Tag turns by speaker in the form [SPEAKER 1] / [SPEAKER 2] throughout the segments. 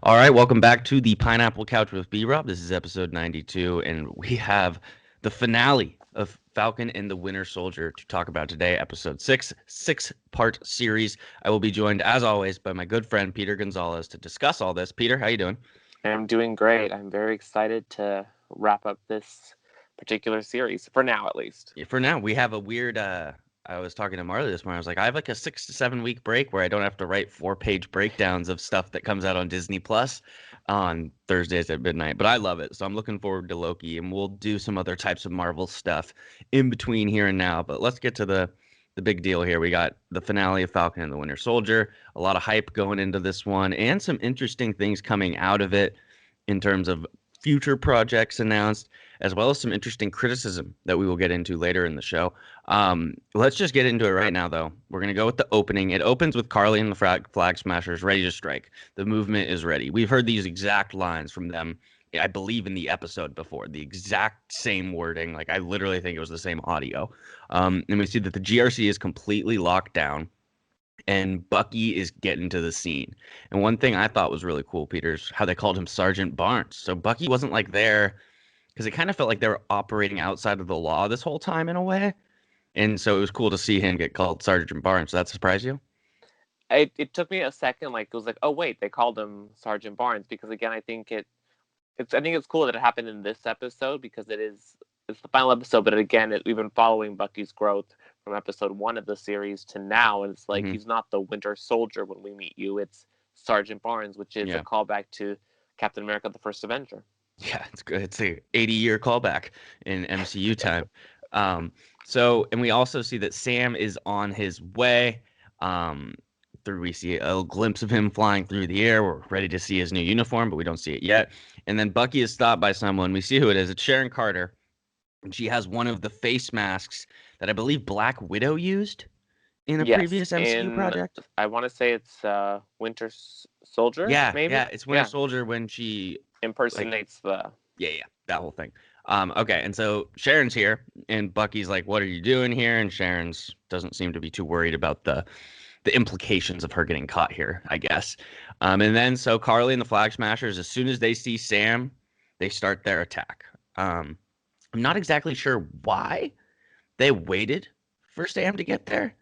[SPEAKER 1] All right, welcome back to the Pineapple Couch with B-Rob. This is episode 92, and we have the finale of Falcon and the Winter Soldier to talk about today, episode 6, six-part series. I will be joined, as always, by my good friend Peter Gonzalez to discuss all this. Peter, how you doing?
[SPEAKER 2] I'm doing great. I'm very excited to wrap up this particular series, for now at least.
[SPEAKER 1] Yeah, for now, we have a weird. I was talking to Marley this morning. I was like, I have like a 6 to 7 week break where I don't have to write 4 page breakdowns of stuff that comes out on Disney Plus on Thursdays at midnight. But I love it, so I'm looking forward to Loki, and we'll do some other types of Marvel stuff in between here and now. But let's get to the big deal here. We got the finale of Falcon and the Winter Soldier. A lot of hype going into this one, and some interesting things coming out of it in terms of future projects announced, as well as some interesting criticism that we will get into later in the show. Let's just get into it right now, though. We're going to go with the opening. It opens with Carly and the Flag Smashers ready to strike. The movement is ready. We've heard these exact lines from them, I believe, in the episode before. The exact same wording. Like, I literally think it was the same audio. And we see that the GRC is completely locked down and Bucky is getting to the scene. And one thing I thought was really cool, Peter, is how they called him Sergeant Barnes. So Bucky wasn't like there because it kind of felt like they were operating outside of the law this whole time in a way. And so it was cool to see him get called Sergeant Barnes. Does that surprise you?
[SPEAKER 2] It took me a second, like it was like, oh wait, they called him Sergeant Barnes because again, I think it's cool that it happened in this episode because it's the final episode, but again, we've been following Bucky's growth from episode 1 of the series to now, and it's like
[SPEAKER 1] Hmm.
[SPEAKER 2] he's not the Winter Soldier when we meet you; it's Sergeant Barnes, which is a
[SPEAKER 1] Yeah.
[SPEAKER 2] callback to Captain America: The First Avenger.
[SPEAKER 1] Yeah, it's good. It's a 80-year callback in MCU time. Um, and we also see that Sam is on his way. Um, we see a glimpse of him flying through the air. We're ready to see his new uniform, but we don't see it yet. And then Bucky is stopped by someone. We see who it is. It's Sharon Carter, and she has one of the face masks that I believe Black Widow used in a
[SPEAKER 2] Yes,
[SPEAKER 1] previous MCU
[SPEAKER 2] in
[SPEAKER 1] project.
[SPEAKER 2] I want to say it's Winter Soldier,
[SPEAKER 1] Yeah,
[SPEAKER 2] maybe.
[SPEAKER 1] yeah, it's Winter
[SPEAKER 2] Yeah,
[SPEAKER 1] Soldier when she like
[SPEAKER 2] impersonates the.
[SPEAKER 1] yeah, that whole thing. Okay, and so Sharon's here, and Bucky's like, "What are you doing here?" And Sharon's doesn't seem to be too worried about the implications of her getting caught here, I guess. And then so Carly and the Flag Smashers, as soon as they see Sam, they start their attack. I'm not exactly sure why they waited for Sam to get there.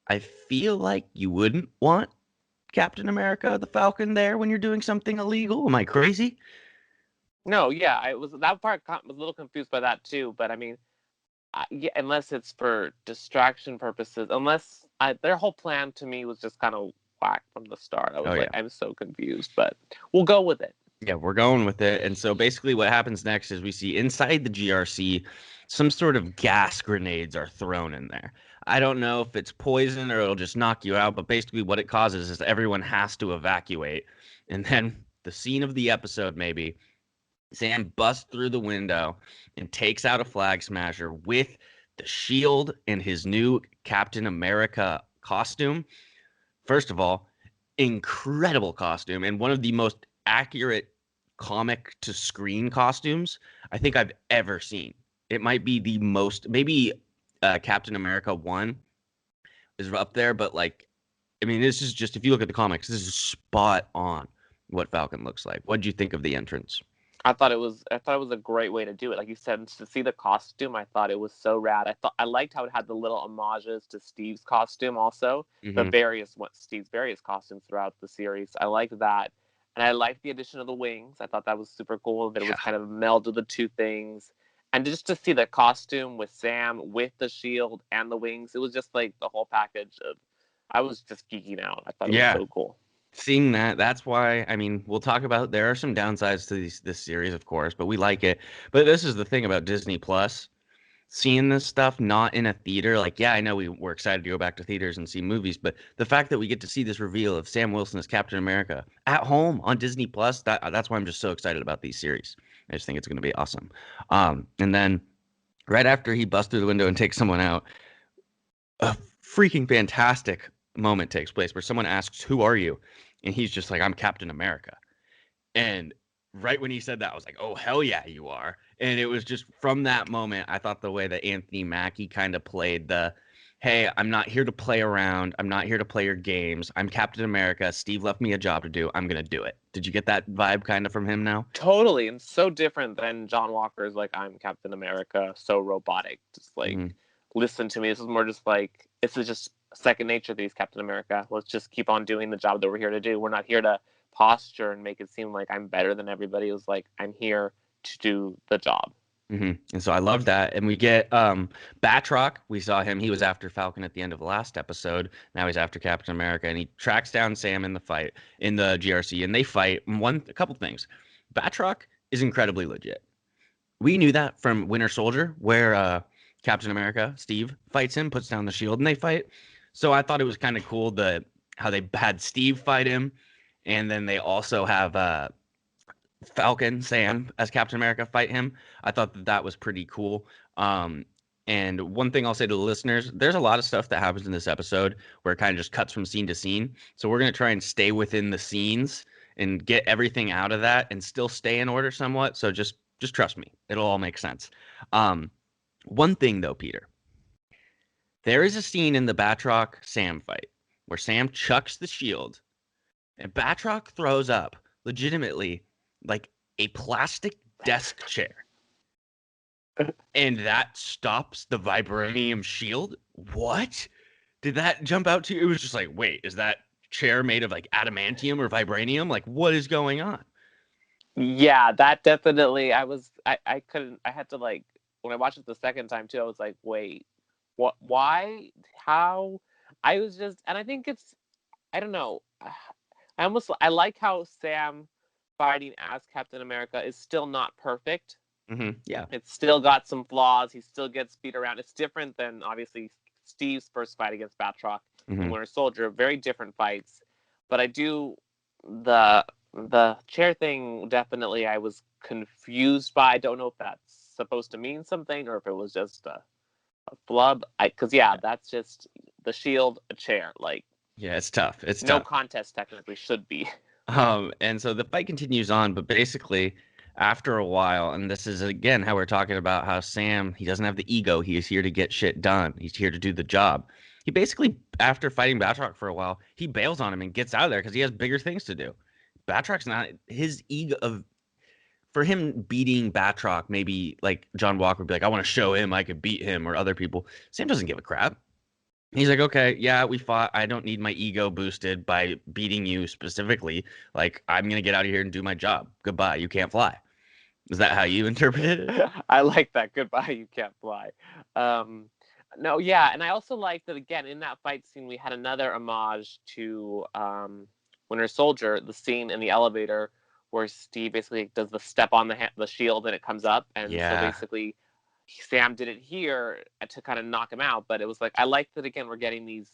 [SPEAKER 1] I feel like you wouldn't want Captain America, the Falcon, there when you're doing something illegal. Am I crazy?
[SPEAKER 2] No, yeah, I was that part was a little confused by that too, but I mean, yeah, unless it's for distraction purposes, their whole plan to me was just kind of whack from the start. I
[SPEAKER 1] Oh
[SPEAKER 2] was like,
[SPEAKER 1] yeah.
[SPEAKER 2] I'm so confused, but we'll go with it.
[SPEAKER 1] Yeah, we're going with it. And so basically what happens next is we see inside the GRC some sort of gas grenades are thrown in there. I don't know if it's poison or it'll just knock you out, but basically what it causes is everyone has to evacuate. And then the scene of the episode maybe Sam busts through the window and takes out a flag smasher with the shield and his new Captain America costume. First of all, incredible costume and one of the most accurate comic to screen costumes I think I've ever seen. It might be the most, maybe Captain America 1 is up there, but like, I mean, this is just, if you look at the comics, this is spot on what Falcon looks like. What did you think of the entrance?
[SPEAKER 2] I thought it was a great way to do it. Like you said, to see the costume, I thought it was so rad. I liked how it had the little homages to Steve's costume, also the
[SPEAKER 1] Hmm.
[SPEAKER 2] various what Steve's various costumes throughout the series. I liked that, and I liked the addition of the wings. I thought that was super cool. That it
[SPEAKER 1] Yeah.
[SPEAKER 2] was kind of melded the two things, and just to see the costume with Sam with the shield and the wings, it was just like the whole package of. I was just geeking out. I thought it was
[SPEAKER 1] Yeah.
[SPEAKER 2] so cool.
[SPEAKER 1] Seeing that's why, I mean, we'll talk about, there are some downsides to this series, of course, but we like it. But this is the thing about Disney Plus. Seeing this stuff not in a theater, like, yeah, I know we're excited to go back to theaters and see movies, but the fact that we get to see this reveal of Sam Wilson as Captain America at home on Disney Plus, that's why I'm just so excited about these series. I just think it's going to be awesome. And then right after he busts through the window and takes someone out, a freaking fantastic moment takes place where someone asks, "Who are you?" And he's just like, "I'm Captain America." And right when he said that, I was like, "Oh hell yeah, you are!" And it was just from that moment, I thought the way that Anthony Mackie kind of played the, hey, I'm not here to play around. I'm not here to play your games. I'm Captain America. Steve left me a job to do. I'm going to do it. Did you get that vibe kind of from him now?
[SPEAKER 2] Totally, and so different than John Walker's like I'm Captain America, so robotic. Just like
[SPEAKER 1] Mm-hmm.
[SPEAKER 2] listen to me. This is more just like this is just second nature to these Captain America. Let's just keep on doing the job that we're here to do. We're not here to posture and make it seem like I'm better than everybody. It was like I'm here to do the job.
[SPEAKER 1] Mm-hmm. And so I love that. And we get Batroc. We saw him. He was after Falcon at the end of the last episode. Now he's after Captain America, and he tracks down Sam in the fight in the GRC, and they fight. A couple things. Batroc is incredibly legit. We knew that from Winter Soldier, where Captain America, Steve, fights him, puts down the shield, and they fight. So I thought it was kind of cool how they had Steve fight him, and then they also have Falcon, Sam, as Captain America fight him. I thought that was pretty cool. And one thing I'll say to the listeners, there's a lot of stuff that happens in this episode where it kind of just cuts from scene to scene. So we're going to try and stay within the scenes and get everything out of that and still stay in order somewhat. So just trust me. It'll all make sense. One thing though, Peter, there is a scene in the Batroc Sam fight where Sam chucks the shield and Batroc throws up legitimately like a plastic desk chair. And that stops the vibranium shield? What? Did that jump out to you? It was just like, wait, is that chair made of like adamantium or vibranium? Like, what is going on?
[SPEAKER 2] Yeah, that definitely. I couldn't. I had to like when I watched it the second time too. I was like, wait, what? Why? How? I was just, and I think it's. I don't know. I like how Sam fighting as Captain America is still not perfect.
[SPEAKER 1] Mm-hmm. Yeah.
[SPEAKER 2] It's still got some flaws. He still gets beat around. It's different than obviously Steve's first fight against Batroc and Winter Soldier. Very different fights. But I do the chair thing definitely I was confused by. I don't know if that's supposed to mean something or if it was just a flub. Because that's just the shield, a chair. Like
[SPEAKER 1] yeah, it's tough. It's
[SPEAKER 2] no
[SPEAKER 1] tough.
[SPEAKER 2] contest technically should be.
[SPEAKER 1] And so the fight continues on, but basically after a while, and this is again how we're talking about how Sam, he doesn't have the ego. He is here to get shit done. He's here to do the job. He basically, after fighting Batroc for a while, he bails on him and gets out of there because he has bigger things to do. Batroc's not his ego of for him beating Batroc, maybe like John Walker would be like, I want to show him I could beat him or other people. Sam doesn't give a crap. He's like, okay, yeah, we fought. I don't need my ego boosted by beating you specifically. Like, I'm gonna get out of here and do my job. Goodbye. You can't fly. Is that how you interpreted it?
[SPEAKER 2] I like that. Goodbye, you can't fly. No, yeah, and I also like that again in that fight scene we had another homage to Winter Soldier, the scene in the elevator where Steve basically does the step on the shield and it comes up, and so basically Sam did it here to kind of knock him out. But it was like I like that again we're getting these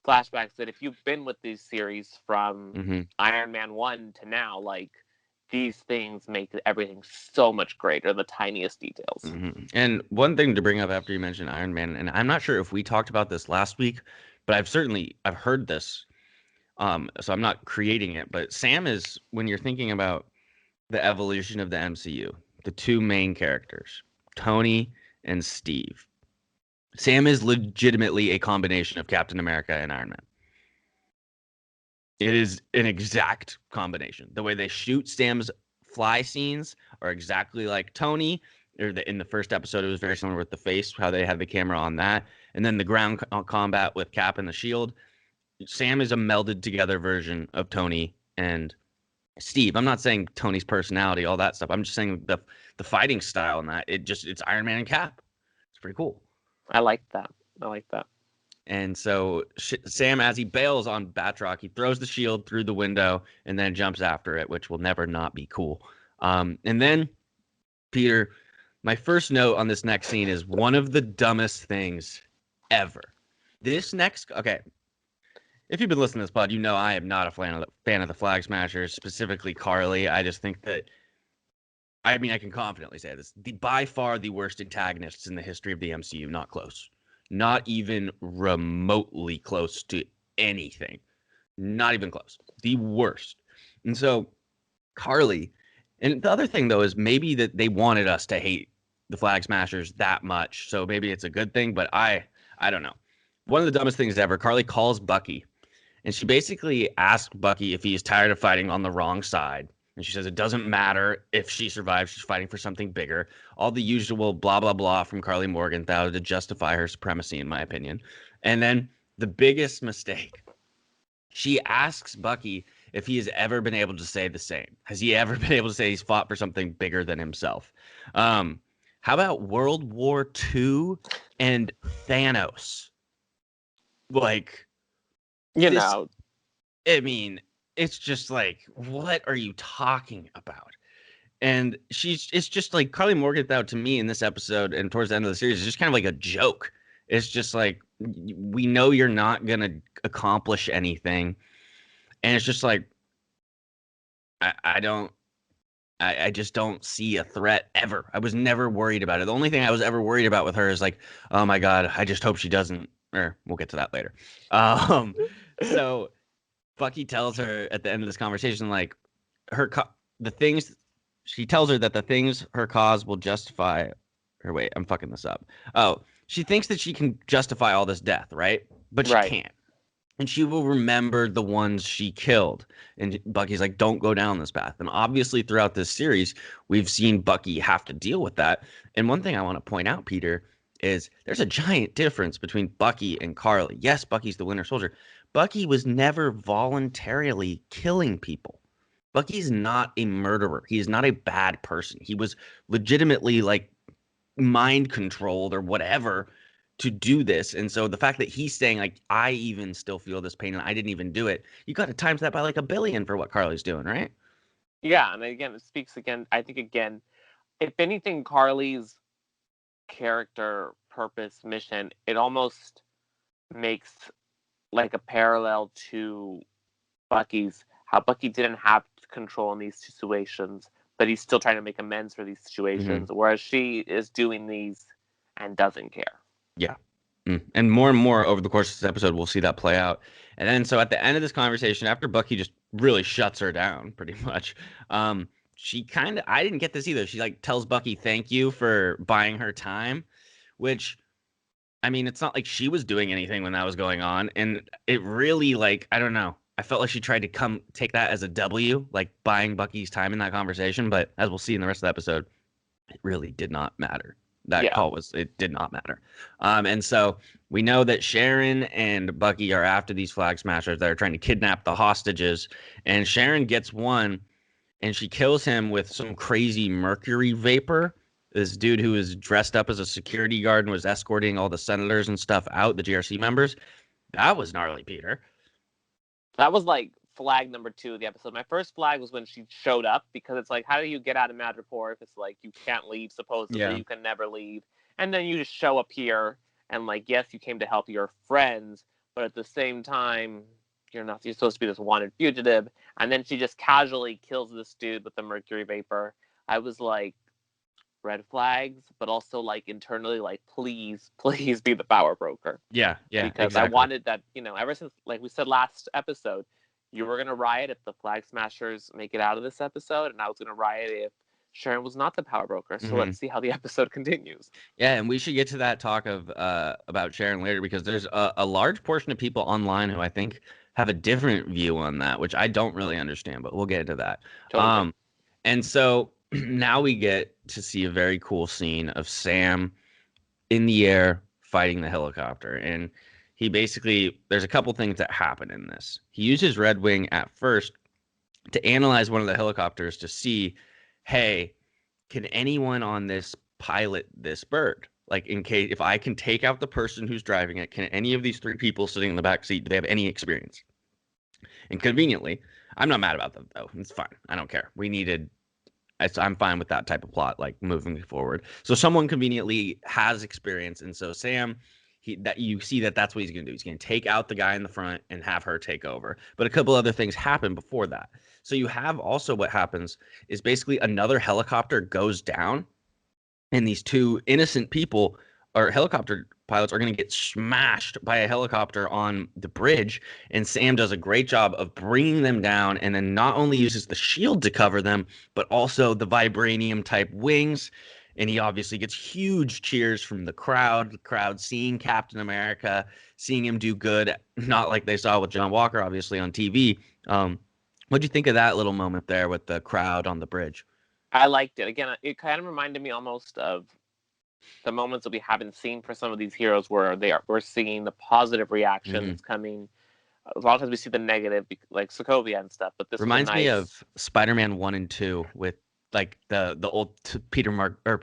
[SPEAKER 2] flashbacks that if you've been with these series from Iron Man 1 to now, like these things make everything so much greater, the tiniest details.
[SPEAKER 1] And one thing to bring up after you mentioned Iron Man, and I'm not sure if we talked about this last week, but I've heard this. So I'm not creating it, but Sam is, when you're thinking about the evolution of the MCU, the two main characters, Tony and Steve. Sam is legitimately a combination of Captain America and Iron Man. It is an exact combination. The way they shoot Sam's fly scenes are exactly like Tony. In the first episode, it was very similar with the face, how they had the camera on that. And then the ground combat with Cap and the shield. Sam is a melded together version of Tony and Steve. I'm not saying Tony's personality, all that stuff. I'm just saying the fighting style and that. It's Iron Man and Cap. It's pretty cool.
[SPEAKER 2] I like that.
[SPEAKER 1] And so Sam, as he bails on Batroc, he throws the shield through the window and then jumps after it, which will never not be cool. And then, Peter, my first note on this next scene is one of the dumbest things ever. Okay, if you've been listening to this pod, you know I am not a fan of the Flag Smashers, specifically Carly. I just think that, I can confidently say this, by far the worst antagonists in the history of the MCU, not close. Not even remotely close to anything. Not even close. The worst. And so Carly, and the other thing though is maybe that they wanted us to hate the Flag Smashers that much. So maybe it's a good thing, but I don't know. one of the dumbest things ever. Carly calls Bucky, and she basically asked Bucky if he's tired of fighting on the wrong side. And she says it doesn't matter if she survives, she's fighting for something bigger. All the usual blah, blah, blah from Carly Morgenthau to justify her supremacy, in my opinion. And then the biggest mistake, she asks Bucky if he has ever been able to say the same. Has he ever been able to say he's fought for something bigger than himself? How about World War II and Thanos? Like,
[SPEAKER 2] You
[SPEAKER 1] this,
[SPEAKER 2] know,
[SPEAKER 1] I mean, it's just like, what are you talking about? And it's just like Carly Morgenthau to me in this episode and towards the end of the series is just kind of like a joke. It's just like, we know you're not going to accomplish anything. And it's just like, I just don't see a threat ever. I was never worried about it. The only thing I was ever worried about with her is like, oh my God, I just hope she doesn't, or we'll get to that later. So Bucky tells her at the end of this conversation, like the things she tells her that the things her cause will justify. Or wait, I'm fucking this up. Oh, she thinks that she can justify all this death, right? But she
[SPEAKER 2] right.
[SPEAKER 1] can't. And she will remember the ones she killed. And Bucky's like, don't go down this path. And obviously, throughout this series, we've seen Bucky have to deal with that. And one thing I want to point out, Peter, is there's a giant difference between Bucky and Carly. Yes, Bucky's the Winter Soldier. Bucky was never voluntarily killing people. Bucky's not a murderer. He is not a bad person. He was legitimately like mind controlled or whatever to do this. And so the fact that he's saying like, I even still feel this pain and I didn't even do it, you got to times that by like 1 billion for what Carly's doing, right?
[SPEAKER 2] Yeah, and again, it speaks again. I think again, if anything, Carly's character, purpose, mission, it almost makes like a parallel to Bucky's. How Bucky didn't have control in these situations, but he's still trying to make amends for these situations, whereas she is doing these and doesn't care.
[SPEAKER 1] Yeah. And more over the course of this episode, we'll see that play out. And then, so at the end of this conversation, after Bucky just really shuts her down, pretty much, she kind of, I didn't get this either. She like tells Bucky, thank you for buying her time, which, I mean, it's not like she was doing anything when that was going on. And it really, like, I don't know. I felt like she tried to come take that as a W, like buying Bucky's time in that conversation. But as we'll see in the rest of the episode, it really did not matter. That call it did not matter. And so we know that Sharon and Bucky are after these flag smashers that are trying to kidnap the hostages. And Sharon gets one and she kills him with some crazy mercury vapor. This dude who was dressed up as a security guard and was escorting all the senators and stuff out, the GRC members. That was gnarly, Peter.
[SPEAKER 2] That was like flag number 2 of the episode. My first flag was when she showed up, because it's like, how do you get out of Madripoor if it's like you can't leave, supposedly you can never leave, and then you just show up here and like, yes, you came to help your friends, but at the same time you're supposed to be this wanted fugitive. And then she just casually kills this dude with the mercury vapor. I was like, red flags, but also like internally like, please be the power broker.
[SPEAKER 1] Yeah
[SPEAKER 2] Because exactly. I wanted that, ever since, like we said last episode, you were going to riot if the flag smashers make it out of this episode, and I was going to riot if Sharon was not the power broker. So let's see how the episode continues.
[SPEAKER 1] Yeah, and we should get to that talk of about Sharon later, because there's a large portion of people online who I think have a different view on that, which I don't really understand, but we'll get into that. Totally. And so now we get to see a very cool scene of Sam in the air fighting the helicopter. And he basically, there's a couple things that happen in this. He uses Red Wing at first to analyze one of the helicopters to see, hey, can anyone on this pilot this bird? Like, in case, if I can take out the person who's driving it, can any of these 3 people sitting in the back seat, do they have any experience? And conveniently, I'm not mad about that, though. It's fine. I don't care. I'm fine with that type of plot, like moving forward. So someone conveniently has experience. And so Sam, you see that's what he's going to do. He's going to take out the guy in the front and have her take over. But a couple other things happen before that. So you have also what happens is basically another helicopter goes down, and these 2 innocent people or helicopter pilots are going to get smashed by a helicopter on the bridge. And Sam does a great job of bringing them down, and then not only uses the shield to cover them, but also the vibranium type wings. and he obviously gets huge cheers from the crowd seeing Captain America, seeing him do good, not like they saw with John Walker, obviously on TV. What'd you think of that little moment there with the crowd on the bridge?
[SPEAKER 2] I liked it. Again, it kind of reminded me almost of the moments that we haven't seen for some of these heroes where we're seeing the positive reaction that's coming. A lot of times we see the negative, like Sokovia and stuff, but this was a
[SPEAKER 1] Reminds me of
[SPEAKER 2] nice.
[SPEAKER 1] Spider-Man 1 and 2 with like the old Peter Mark or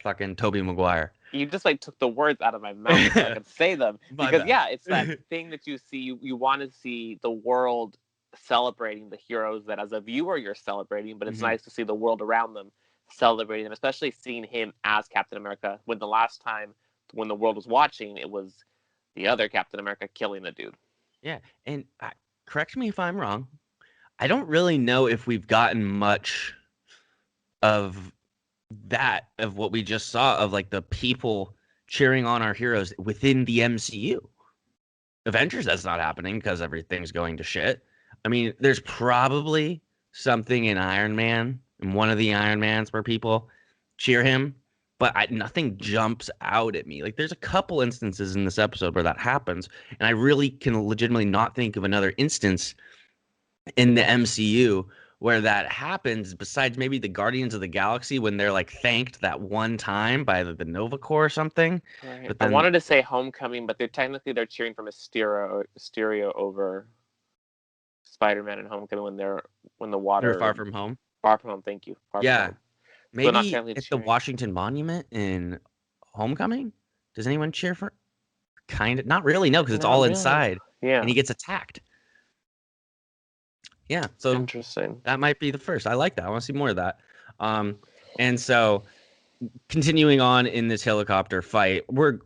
[SPEAKER 1] fucking Tobey Maguire.
[SPEAKER 2] You just like took the words out of my mouth so I could say them.
[SPEAKER 1] My
[SPEAKER 2] Because
[SPEAKER 1] bad.
[SPEAKER 2] yeah, it's that thing that you see. You want to see the world celebrating the heroes that as a viewer you're celebrating, but it's
[SPEAKER 1] Mhm.
[SPEAKER 2] nice to see the world around them celebrating them, especially seeing him as Captain America when the last time when the world was watching, it was the other Captain America killing a dude.
[SPEAKER 1] Yeah, and correct me if I'm wrong. I don't really know if we've gotten much of that of what we just saw of like the people cheering on our heroes within the MCU. Avengers, that's not happening because everything's going to shit. I mean, there's probably something in Iron Man, in one of the Iron Mans, where people cheer him, but nothing jumps out at me. Like, there's a couple instances in this episode where that happens, and I really can legitimately not think of another instance in the MCU where that happens besides maybe the Guardians of the Galaxy when they're like thanked that one time by the Nova Corps or something.
[SPEAKER 2] Right.
[SPEAKER 1] But
[SPEAKER 2] I
[SPEAKER 1] then
[SPEAKER 2] wanted to say Homecoming, but they're cheering from Mysterio over Spider-Man and Homecoming when the
[SPEAKER 1] they're
[SPEAKER 2] water
[SPEAKER 1] Far From Home.
[SPEAKER 2] Far From Home. Thank you, Far From
[SPEAKER 1] Yeah.
[SPEAKER 2] Home. So not
[SPEAKER 1] Maybe
[SPEAKER 2] technically
[SPEAKER 1] at the
[SPEAKER 2] cheering.
[SPEAKER 1] Washington Monument in Homecoming? Does anyone cheer for? Kind of, not really, no, because it's
[SPEAKER 2] Not
[SPEAKER 1] all
[SPEAKER 2] really.
[SPEAKER 1] inside and
[SPEAKER 2] Yeah.
[SPEAKER 1] he gets attacked. Yeah, so
[SPEAKER 2] Interesting.
[SPEAKER 1] that might be the first. I like that. I want to see more of that. Um, and so continuing on in this helicopter fight, we're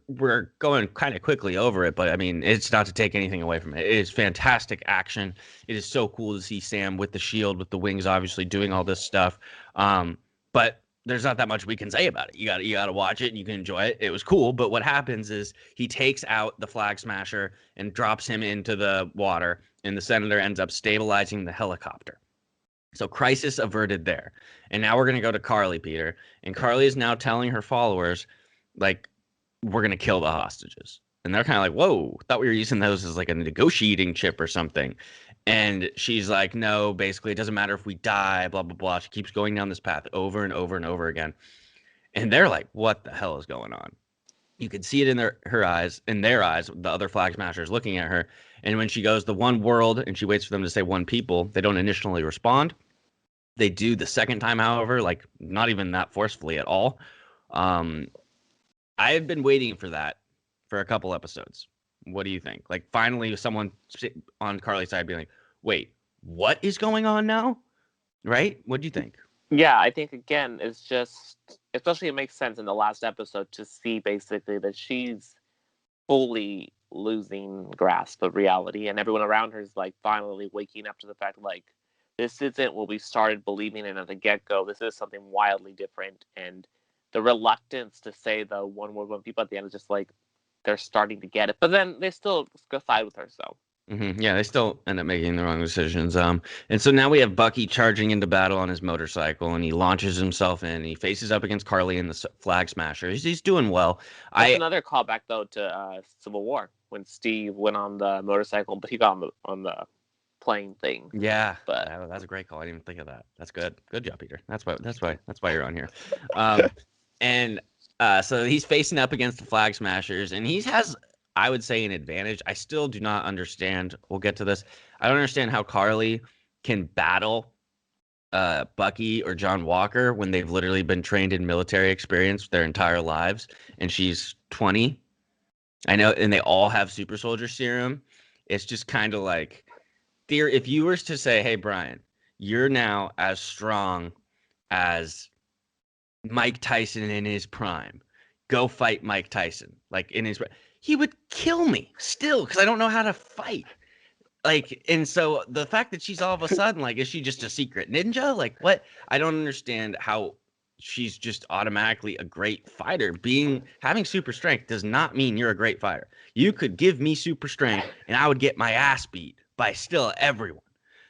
[SPEAKER 1] going kind of quickly over it, but I mean, it's not to take anything away from it. It is fantastic action. It is so cool to see Sam with the shield, with the wings, obviously doing all this stuff. But there's not that much we can say about it. You gotta watch it and you can enjoy it. It was cool, but what happens is he takes out the flag smasher and drops him into the water, and the senator ends up stabilizing the helicopter. So crisis averted there. And now we're going to go to Carly, Peter. And Carly is now telling her followers, like, we're going to kill the hostages. And they're kind of like, whoa, thought we were using those as like a negotiating chip or something. And she's like, no, basically, it doesn't matter if we die, blah, blah, blah. She keeps going down this path over and over and over again. And they're like, what the hell is going on? You could see it in her eyes, in their eyes, the other flag smashers looking at her. And when she goes, the one world, and she waits for them to say one people, they don't initially respond. They do the second time, however, like not even that forcefully at all. Um, I've been waiting for that for a couple episodes. What do you think? Like, finally, someone on Carly's side being like, wait, what is going on now? Right? What do you think?
[SPEAKER 2] Yeah, I think again, it's just especially it makes sense in the last episode to see basically that she's fully losing grasp of reality, and everyone around her is like finally waking up to the fact like this isn't what we started believing in at the get-go. This is something wildly different, and the reluctance to say the one word one people at the end is just like they're starting to get it, but then they still go side with her. So
[SPEAKER 1] Yeah, they still end up making the wrong decisions. And so now we have Bucky charging into battle on his motorcycle, and he launches himself in. And he faces up against Carly and the Flag Smasher. He's doing well.
[SPEAKER 2] that's
[SPEAKER 1] I
[SPEAKER 2] another callback though to Civil War when Steve went on the motorcycle, but he got on the plane thing.
[SPEAKER 1] Yeah,
[SPEAKER 2] But
[SPEAKER 1] that's a great call. I didn't even think of that. That's good. Good job, Peter. That's why you're on here. Um, and so he's facing up against the Flag Smashers, and he has, I would say, an advantage. I still do not understand. We'll get to this. I don't understand how Carly can battle Bucky or John Walker when they've literally been trained in military experience their entire lives, and she's 20. I know, and they all have super soldier serum. It's just kind of like if you were to say, hey, Brian, you're now as strong as Mike Tyson in his prime. Go fight Mike Tyson. Like in his, he would kill me still because I don't know how to fight. Like, and so the fact that she's all of a sudden like, is she just a secret ninja? Like, what? I don't understand how she's just automatically a great fighter. Having super strength does not mean you're a great fighter. You could give me super strength and I would get my ass beat by still everyone.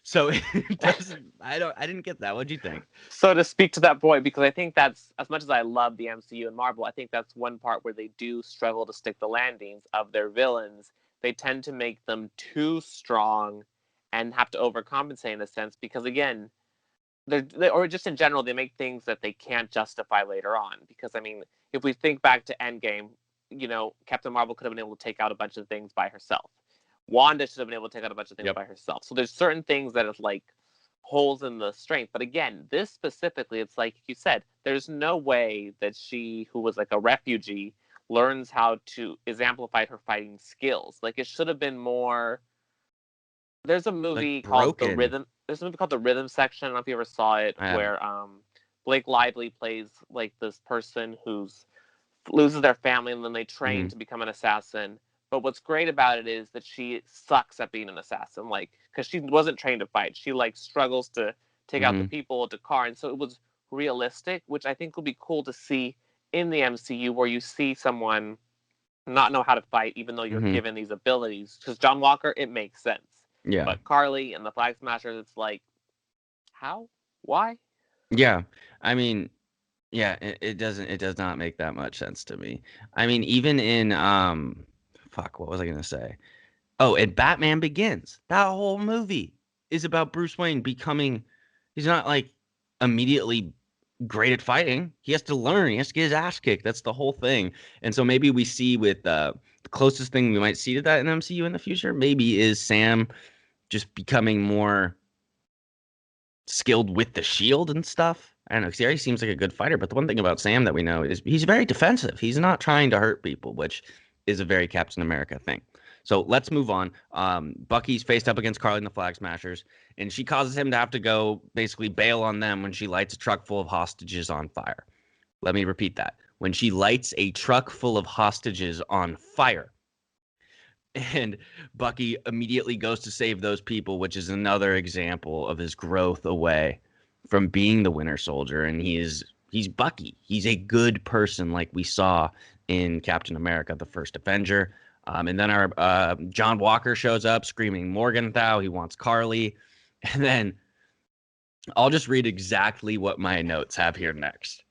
[SPEAKER 1] So it doesn't. I didn't get that. What'd you think?
[SPEAKER 2] So to speak to that point, because I think that's, as much as I love the MCU and Marvel, I think that's one part where they do struggle to stick the landings of their villains. They tend to make them too strong and have to overcompensate in a sense because, again, or just in general, they make things that they can't justify later on. Because, I mean, if we think back to Endgame, Captain Marvel could have been able to take out a bunch of things by herself. Wanda should have been able to take out a bunch of things
[SPEAKER 1] Yep.
[SPEAKER 2] by herself. So there's certain things that is like holes in the strength. But again, this specifically, it's like you said, there's no way that she, who was like a refugee, learns how to is amplified her fighting skills. Like it should have been more. There's a
[SPEAKER 1] Like
[SPEAKER 2] movie called The
[SPEAKER 1] broken.
[SPEAKER 2] Rhythm. There's a movie called The Rhythm Section. I don't know if you ever saw it,
[SPEAKER 1] I haven't.
[SPEAKER 2] where Blake Lively plays like this person who's loses their family and then they train
[SPEAKER 1] Hmm.
[SPEAKER 2] to become an assassin. But what's great about it is that she sucks at being an assassin, like because she wasn't trained to fight. She like struggles to take out the
[SPEAKER 1] Hmm.
[SPEAKER 2] people at the car, and so it was realistic, which I think will be cool to see in the MCU, where you see someone not know how to fight, even though you're
[SPEAKER 1] Hmm.
[SPEAKER 2] given these abilities. Because John Walker, it makes sense,
[SPEAKER 1] Yeah.
[SPEAKER 2] but Carly and the Flag Smashers, it's like, how, why?
[SPEAKER 1] Yeah. I mean, yeah. It doesn't. It does not make that much sense to me. I mean, even in fuck. What was I gonna say? Oh, and Batman Begins. That whole movie is about Bruce Wayne becoming. He's not like immediately great at fighting. He has to learn. He has to get his ass kicked. That's the whole thing. And so maybe we see with the closest thing we might see to that in MCU in the future, maybe is Sam just becoming more skilled with the shield and stuff. I don't know, because he already seems like a good fighter. But the one thing about Sam that we know is he's very defensive. He's not trying to hurt people, which is a very Captain America thing. So let's move on. Bucky's faced up against Carly and the Flag Smashers, and she causes him to have to go basically bail on them when she lights a truck full of hostages on fire. Let me repeat that. When she lights a truck full of hostages on fire, and Bucky immediately goes to save those people, which is another example of his growth away from being the Winter Soldier. And he's Bucky. He's a good person, like we saw in Captain America: The First Avenger. And then our John Walker shows up screaming Morgenthau. He wants Carly, and then I'll just read exactly what my notes have here next.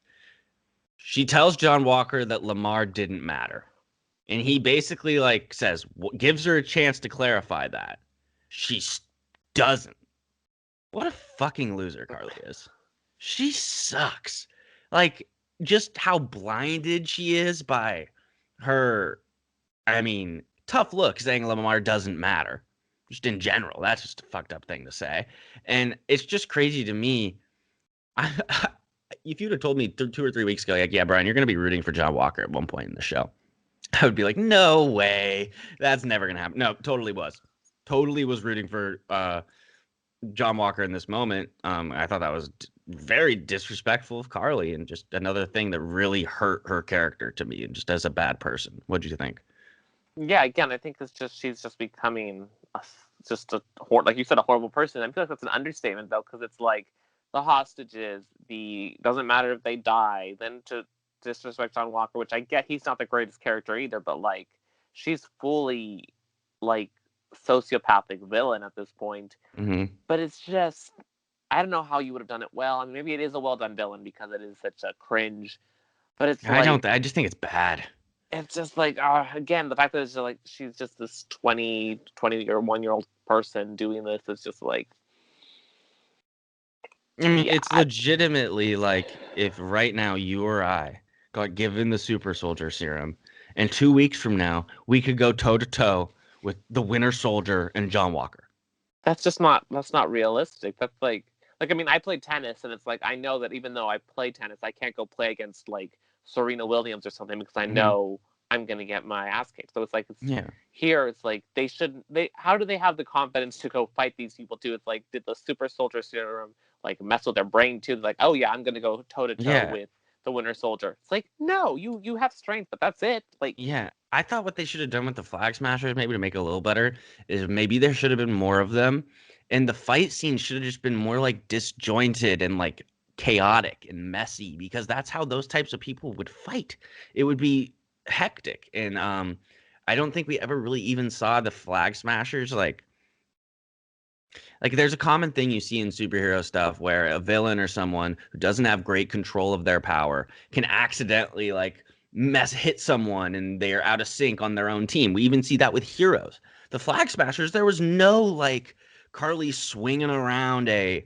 [SPEAKER 1] She tells John Walker that Lamar didn't matter. And he basically like says, gives her a chance to clarify that. She doesn't. What a fucking loser Carly is. She sucks. Like just how blinded she is by her, I mean, tough look saying Lamar doesn't matter. Just in general, that's just a fucked up thing to say. And it's just crazy to me. I, if you'd have told me 2 or 3 weeks ago, like, yeah, Brian, you're going to be rooting for John Walker at one point in the show, I would be like, no way. That's never going to happen. No, totally was. Totally was rooting for John Walker in this moment. I thought that was very disrespectful of Carly and just another thing that really hurt her character to me and just as a bad person. What did you think?
[SPEAKER 2] Yeah, again, I think it's just she's just becoming just like you said, a horrible person. I feel like that's an understatement though, because it's like the hostages, the doesn't matter if they die, then to disrespect John Walker, which I get he's not the greatest character either, but like she's fully like sociopathic villain at this point.
[SPEAKER 1] Mm-hmm.
[SPEAKER 2] But it's just I don't know how you would have done it well. I mean, maybe it is a well done villain because it is such a cringe, but it's
[SPEAKER 1] I don't.
[SPEAKER 2] like
[SPEAKER 1] I just think it's bad.
[SPEAKER 2] it's just like again the fact that it's just like she's just this 20 or 1 year old person doing this is just like
[SPEAKER 1] I mean,
[SPEAKER 2] yeah
[SPEAKER 1] it's legitimately like if right now you or I got given the super soldier serum, and 2 weeks from now we could go toe to toe with the Winter Soldier and John Walker.
[SPEAKER 2] that's not realistic. That's like I mean I play tennis and it's like I know that even though I play tennis I can't go play against like Serena Williams or something because I
[SPEAKER 1] Hmm.
[SPEAKER 2] know I'm gonna get my ass kicked. So it's like it's
[SPEAKER 1] Yeah.
[SPEAKER 2] here it's like they shouldn't they how do they have the confidence to go fight these people too? It's like did the super soldier serum like mess with their brain too? They're like, oh yeah, I'm gonna go toe to toe
[SPEAKER 1] Yeah.
[SPEAKER 2] with the Winter Soldier. It's like, no, you have strength, but that's it. Like
[SPEAKER 1] Yeah. I thought what they should have done with the Flag Smashers, maybe to make it a little better, is maybe there should have been more of them. And the fight scene should have just been more like disjointed and like chaotic and messy because that's how those types of people would fight. It would be hectic. And I don't think we ever really even saw the Flag Smashers like Like there's a common thing you see in superhero stuff where a villain or someone who doesn't have great control of their power can accidentally like hit someone and they're out of sync on their own team. We even see that with heroes. The Flag Smashers, there was no like Carly swinging around a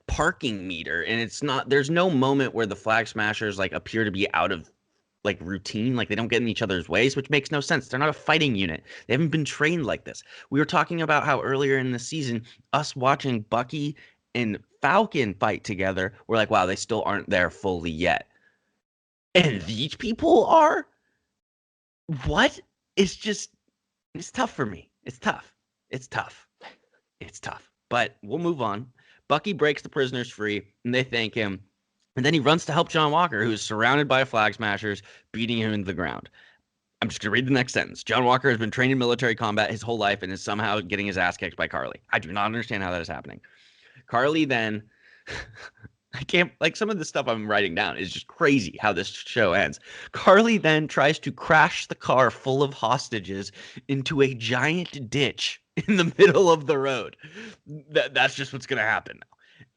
[SPEAKER 1] parking meter, and it's not, there's no moment where the Flag Smashers like appear to be out of like routine, like they don't get in each other's ways, which makes no sense. They're not a fighting unit. They haven't been trained like this. We were talking about how earlier in the season, us watching Bucky and Falcon fight together, we're like, wow, they still aren't there fully yet. And these people are? What? It's just, it's tough for me. It's tough. It's tough. It's tough. But we'll move on. Bucky breaks the prisoners free, and they thank him. And then he runs to help John Walker, who's surrounded by Flag Smashers, beating him into the ground. I'm just going to read the next sentence. John Walker has been trained in military combat his whole life and is somehow getting his ass kicked by Carly. I do not understand how that is happening. Carly then, I can't, like some of the stuff I'm writing down is just crazy how this show ends. Carly then tries to crash the car full of hostages into a giant ditch in the middle of the road. That's just what's going to happen now.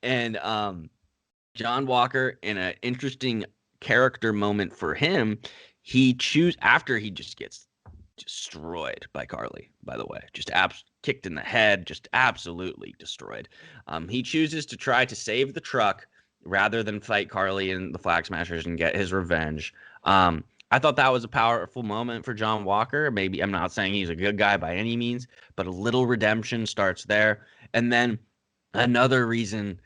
[SPEAKER 1] And John Walker, in an interesting character moment for him, after he just gets destroyed by Carly, by the way, just kicked in the head, just absolutely destroyed. He chooses to try to save the truck rather than fight Carly and the Flag Smashers and get his revenge. I thought that was a powerful moment for John Walker. Maybe I'm not saying he's a good guy by any means, but a little redemption starts there. And then another reason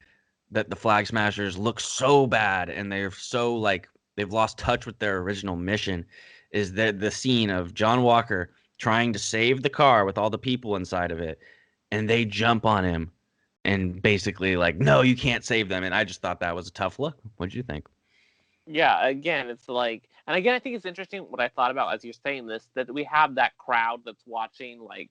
[SPEAKER 1] that the Flag Smashers look so bad and they're so like they've lost touch with their original mission is that the scene of John Walker trying to save the car with all the people inside of it, and they jump on him and basically like, no, you can't save them. And I just thought that was a tough look. What did you think?
[SPEAKER 2] Yeah, again, it's like, and again, I think it's interesting what I thought about as you're saying this, that we have that crowd that's watching, like,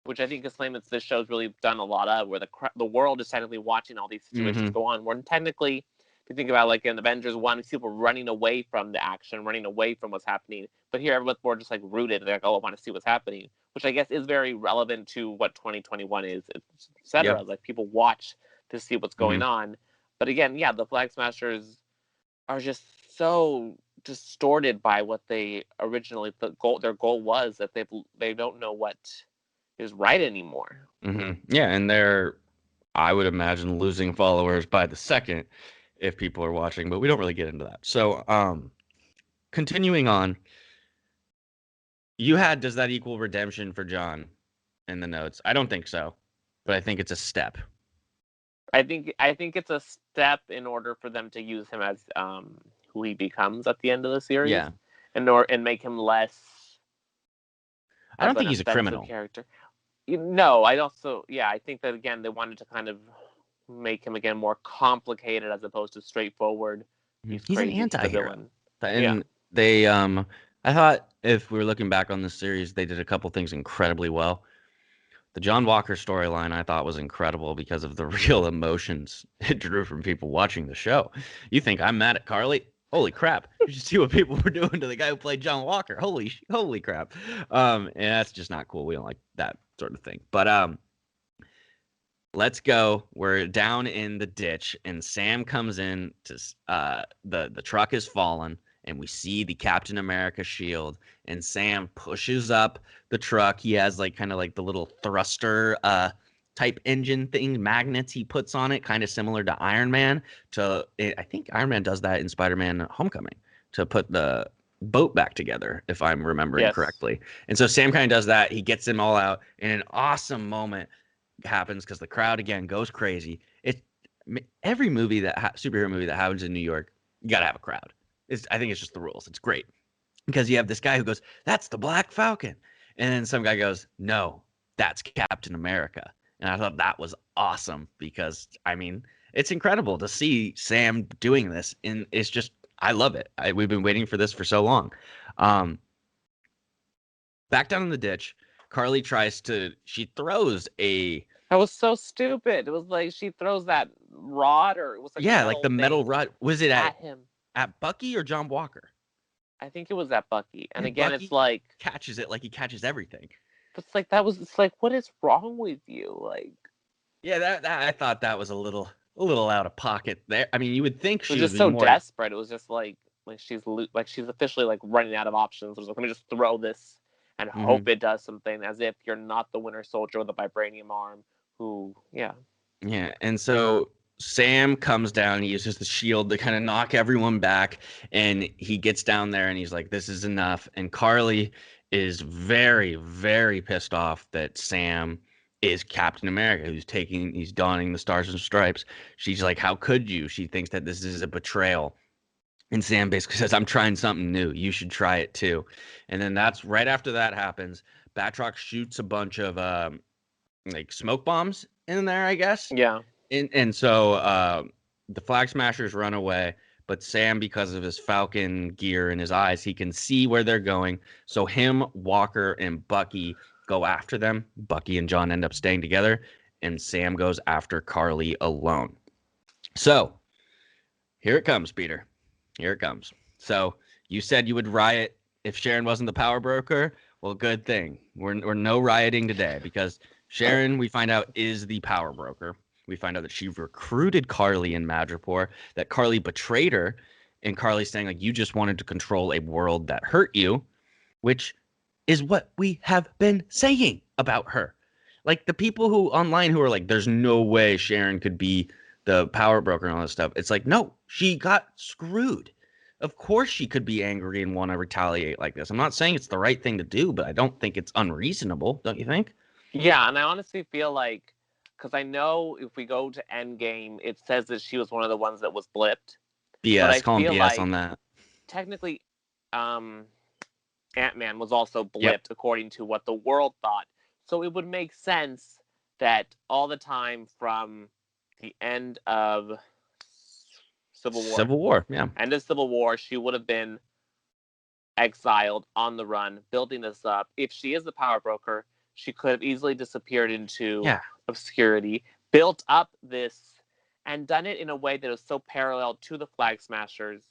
[SPEAKER 2] which I think is something that this show's really done a lot of, where the world is technically watching all these situations go on. Where technically, if you think about like in Avengers 1, people running away from the action, running away from what's happening. But here, everyone's more just like rooted. They're like, oh, I want to see what's happening, which I guess is very relevant to what 2021 is, etc.
[SPEAKER 1] Yep.
[SPEAKER 2] Like people watch to see what's going on. But again, yeah, the Flag Smashers are just so distorted by what they originally their goal was, that they don't know what is right anymore.
[SPEAKER 1] Yeah, and they're, I would imagine, losing followers by the second if people are watching, but we don't really get into that. So, continuing on, does that equal redemption for John in the notes? I don't think so, but I think it's a step.
[SPEAKER 2] I think it's a step in order for them to use him as who he becomes at the end of the series.
[SPEAKER 1] Yeah.
[SPEAKER 2] And make him less.
[SPEAKER 1] I don't think he's a criminal
[SPEAKER 2] character. No, I think that again they wanted to kind of make him again more complicated as opposed to straightforward.
[SPEAKER 1] He's an anti-hero. And
[SPEAKER 2] yeah.
[SPEAKER 1] I thought if we were looking back on this series, they did a couple things incredibly well. The John Walker storyline I thought was incredible because of the real emotions it drew from people watching the show. You think I'm mad at Carly? Holy crap. You should see what people were doing to the guy who played John Walker. Holy crap. And that's just not cool. We don't like that sort of thing. But let's go. We're down in the ditch, and Sam comes in to the truck has fallen, and we see the Captain America shield, and Sam pushes up the truck. He has like kind of like the little thruster type engine thing, magnets he puts on it, kind of similar to Iron Man. I think Iron Man does that in Spider-Man Homecoming to put the boat back together, if I'm remembering correctly. And so Sam kind of does that. He gets them all out, and an awesome moment happens because the crowd again goes crazy. Every movie superhero movie that happens in New York, you gotta have a crowd. I think it's just the rules. It's great because you have this guy who goes, "That's the Black Falcon," and then some guy goes, "No, that's Captain America." And I thought that was awesome because, I mean, it's incredible to see Sam doing this, and it's just, I love it. We've been waiting for this for so long. Back down in the ditch, Carly she throws a...
[SPEAKER 2] That was so stupid. It was like she throws that rod, or it was like
[SPEAKER 1] like the metal rod. Was it
[SPEAKER 2] at him?
[SPEAKER 1] At Bucky or John Walker?
[SPEAKER 2] I think it was at Bucky. And again, Bucky, it's like...
[SPEAKER 1] catches it like he catches everything.
[SPEAKER 2] It's like that was. It's like, what is wrong with you? Like,
[SPEAKER 1] Yeah, that I thought that was a little out of pocket there. I mean, you would think
[SPEAKER 2] it was
[SPEAKER 1] she would
[SPEAKER 2] just
[SPEAKER 1] be
[SPEAKER 2] so
[SPEAKER 1] more.
[SPEAKER 2] desperate. It was just like she's officially like running out of options. It was like, let me just throw this and hope
[SPEAKER 1] Mhm.
[SPEAKER 2] it does something, as if you're not the Winter Soldier with the vibranium arm. Who, yeah,
[SPEAKER 1] Yeah, and so Sam comes down, he uses the shield to kind of knock everyone back, and he gets down there and he's like, "This is enough." And Carly is very, very pissed off that Sam is Captain America, he's donning the stars and stripes. She's like, "How could you?" She thinks that this is a betrayal. And Sam basically says, "I'm trying something new. You should try it too." And then that's right after that happens. Batroc shoots a bunch of like smoke bombs in there, I guess.
[SPEAKER 2] yeah,
[SPEAKER 1] And so the Flag Smashers run away, but Sam, because of his Falcon gear in his eyes, he can see where they're going. So him, Walker, and Bucky go after them. Bucky and John end up staying together, and Sam goes after Carly alone. So here it comes, Peter. Here it comes. So you said you would riot if Sharon wasn't the power broker. Well, good thing. We're no rioting today because Sharon, we find out, is the power broker. We find out that she recruited Carly in Madripoor, that Carly betrayed her, and Carly's saying, like, you just wanted to control a world that hurt you, which is what we have been saying about her. Like the people who online who are like, there's no way Sharon could be the power broker and all this stuff. It's like, no, she got screwed. Of course she could be angry and want to retaliate like this. I'm not saying it's the right thing to do, but I don't think it's unreasonable. Don't you think?
[SPEAKER 2] yeah. And I honestly feel like, because I know if we go to Endgame, it says that she was one of the ones that was blipped, but I
[SPEAKER 1] BS. Call him
[SPEAKER 2] feel
[SPEAKER 1] BS on
[SPEAKER 2] like
[SPEAKER 1] that.
[SPEAKER 2] technically, um, Ant-Man was also
[SPEAKER 1] Yep.
[SPEAKER 2] blipped according to what the world thought. So it would make sense that all the time from the end of Civil War,
[SPEAKER 1] Civil War. Yeah.
[SPEAKER 2] she would have been exiled on the run, building this up. If she is the power broker, she could have easily disappeared into
[SPEAKER 1] Yeah.
[SPEAKER 2] obscurity, built up this, and done it in a way that was so parallel to the Flag Smashers,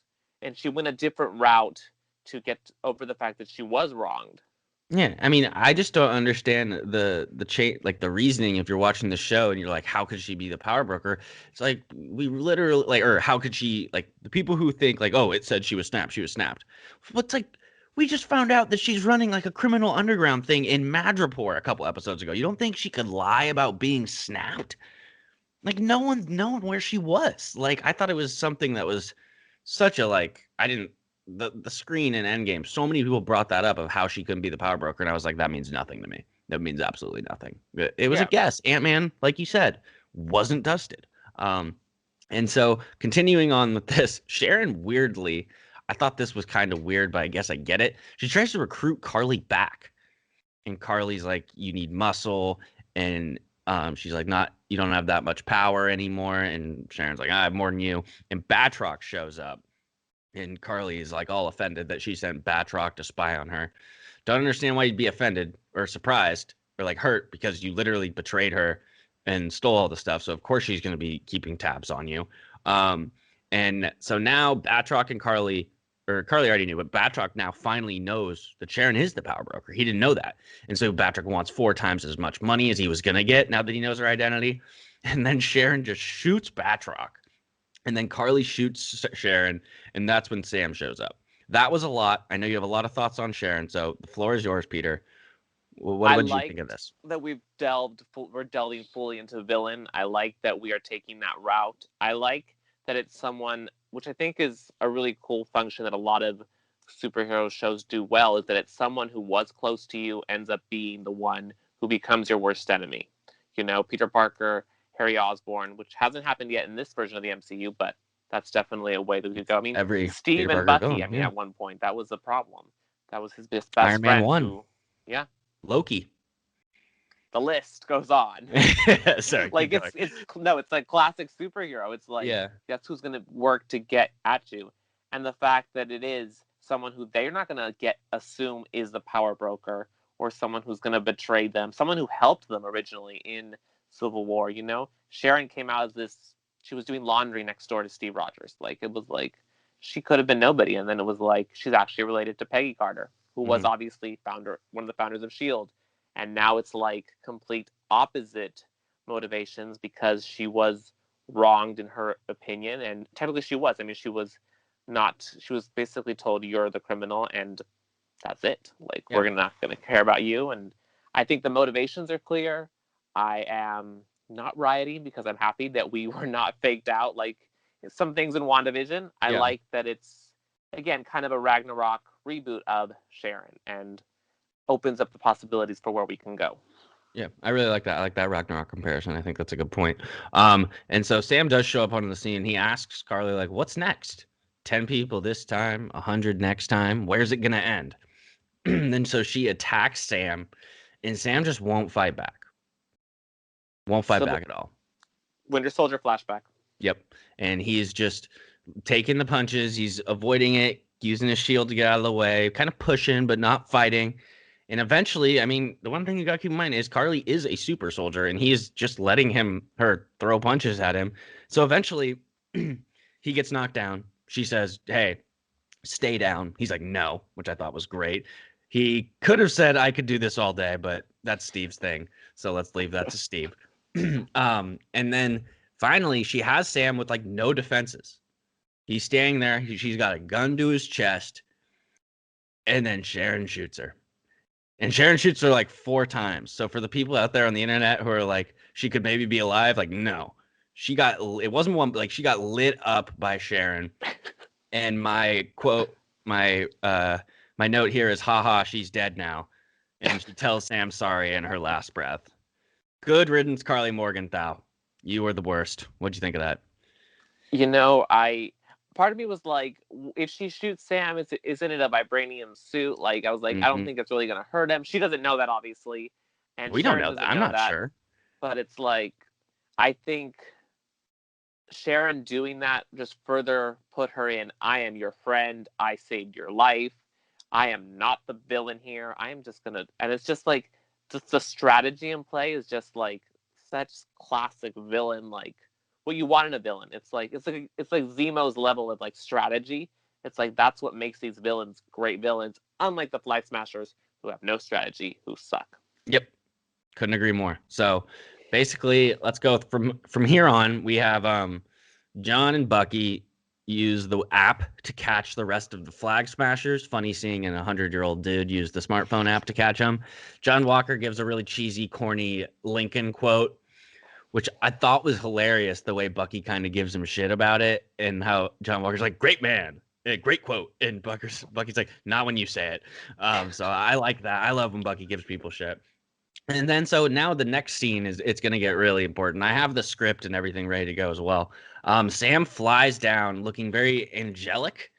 [SPEAKER 2] and she went a different route to get over the fact that she was wronged.
[SPEAKER 1] Yeah, I mean, I just don't understand the chain, like the reasoning. If you're watching the show and you're like, how could she be the power broker? It's like we literally like, or how could she like the people who think like, oh, it said she was snapped, she was snapped. What's like we just found out that she's running like a criminal underground thing in Madripoor a couple episodes ago. You don't think she could lie about being snapped? Like no one's known where she was. Like I thought it was something that was such a like I didn't the screen in Endgame. So many people brought that up of how she couldn't be the power broker, and I was like, that means nothing to me. That means absolutely nothing. It was a
[SPEAKER 2] Yeah,
[SPEAKER 1] guess. Ant-Man, like you said, wasn't dusted. And so continuing on with this, Sharon weirdly, I thought this was kind of weird, but I guess I get it. She tries to recruit Carly back, and Carly's like, "You need muscle," and she's like, "Not, you don't have that much power anymore." And Sharon's like, "I have more than you." And Batroc shows up, and Carly is like all offended that she sent Batroc to spy on her. Don't understand why you'd be offended or surprised or like hurt because you literally betrayed her and stole all the stuff. So of course she's going to be keeping tabs on you. Um, and so now Batroc and Carly, or Carly already knew, but Batroc now finally knows that Sharon is the power broker. He didn't know that. And so Batroc wants 4 times as much money as he was going to get now that he knows her identity. And then Sharon just shoots Batroc. And then Carly shoots Sharon. And that's when Sam shows up. That was a lot. I know you have a lot of thoughts on Sharon. So the floor is yours, Peter. What
[SPEAKER 2] I
[SPEAKER 1] did you think of
[SPEAKER 2] liked
[SPEAKER 1] this?
[SPEAKER 2] that we're delving fully into the villain. I like that we are taking that route. I like that it's someone, which I think is a really cool function that a lot of superhero shows do well, is that it's someone who was close to you ends up being the one who becomes your worst enemy. You know, Peter Parker, Harry Osborn, which hasn't happened yet in this version of the MCU, but that's definitely a way that we could go. I mean,
[SPEAKER 1] Every
[SPEAKER 2] Steve
[SPEAKER 1] Peter
[SPEAKER 2] and
[SPEAKER 1] Parker
[SPEAKER 2] Bucky, I
[SPEAKER 1] villain.
[SPEAKER 2] mean,
[SPEAKER 1] Yeah.
[SPEAKER 2] at one point, that was a problem. That was his best
[SPEAKER 1] Iron Man
[SPEAKER 2] friend
[SPEAKER 1] 1.
[SPEAKER 2] who, yeah,
[SPEAKER 1] Loki.
[SPEAKER 2] the list goes on.
[SPEAKER 1] Sorry, keep
[SPEAKER 2] Like
[SPEAKER 1] going.
[SPEAKER 2] it's like classic superhero. It's like
[SPEAKER 1] Yeah.
[SPEAKER 2] that's who's gonna work to get at you, and the fact that it is someone who they're not gonna assume is the power broker or someone who's gonna betray them, someone who helped them originally in Civil War. You know, Sharon came out as this. She was doing laundry next door to Steve Rogers. Like it was like she could have been nobody, and then it was like she's actually related to Peggy Carter, who was
[SPEAKER 1] Mhm.
[SPEAKER 2] obviously one of the founders of Shield, and now it's like complete opposite motivations because she was wronged in her opinion, and technically she was. I mean, she was not. She was basically told you're the criminal, and that's it. Like
[SPEAKER 1] Yeah.
[SPEAKER 2] we're not going to care about you. And I think the motivations are clear. I am not rioting because I'm happy that we were not faked out like some things in WandaVision. I
[SPEAKER 1] Yeah.
[SPEAKER 2] like that it's again kind of a Ragnarok reboot of Sharon and opens up the possibilities for where we can go.
[SPEAKER 1] Yeah, I really like that. I like that Ragnarok comparison. I think that's a good point. And so Sam does show up on the scene. He asks Carly, like, what's next? 10 people this time, 100 next time. Where's it gonna end? And so she attacks Sam, and Sam just won't fight back. Won't fight
[SPEAKER 2] So
[SPEAKER 1] back at all.
[SPEAKER 2] Winter Soldier flashback.
[SPEAKER 1] Yep. And he's just taking the punches. He's avoiding it, using his shield to get out of the way, kind of pushing, but not fighting. And eventually, I mean, the one thing you got to keep in mind is Carly is a super soldier, and he is just letting her throw punches at him. So eventually, he gets knocked down. She says, "Hey, stay down." He's like, "No," which I thought was great. He could have said, "I could do this all day," but that's Steve's thing. So let's leave that to Steve. And then finally, she has Sam with like no defenses. He's standing there. She's got a gun to his chest, and then Sharon shoots her. And Sharon shoots her like 4 times. So for the people out there on the internet who are like, she could maybe be alive, like, no. It wasn't one, like, she got lit up by Sharon. And my quote, my note here is, haha, she's dead now. And she tells Sam sorry in her last breath. Good riddance, Carly Morgenthau. You were the worst. What'd you think of that?
[SPEAKER 2] You know, part of me was like, if she shoots Sam, isn't it a vibranium suit? Like, I was like, I don't think it's really gonna hurt him. She doesn't know that, obviously, and
[SPEAKER 1] We don't
[SPEAKER 2] Sharon
[SPEAKER 1] know
[SPEAKER 2] doesn't
[SPEAKER 1] that. I'm
[SPEAKER 2] know
[SPEAKER 1] not
[SPEAKER 2] that.
[SPEAKER 1] sure.
[SPEAKER 2] But it's like, I think Sharon doing that just further put her in. I am your friend. I saved your life. I am not the villain here. I am just gonna, and it's just like, just the strategy in play is just like such classic villain, like what you want in a villain. It's like Zemo's level of like strategy. It's like that's what makes these villains great villains, unlike the Flag Smashers who have no strategy, who suck.
[SPEAKER 1] Yep. Couldn't agree more. So basically, let's go from here on. We have John and Bucky use the app to catch the rest of the Flag Smashers. Funny seeing an 100-year-old dude use the smartphone app to catch them. John Walker gives a really cheesy, corny Lincoln quote, which I thought was hilarious. The way Bucky kind of gives him shit about it, and how John Walker's like, "Great man." Great quote, and Bucky's like, not when you say it. So I like that. I love when Bucky gives people shit. And then so now the next scene it's going to get really important. I have the script and everything ready to go as well. Sam flies down looking very angelic,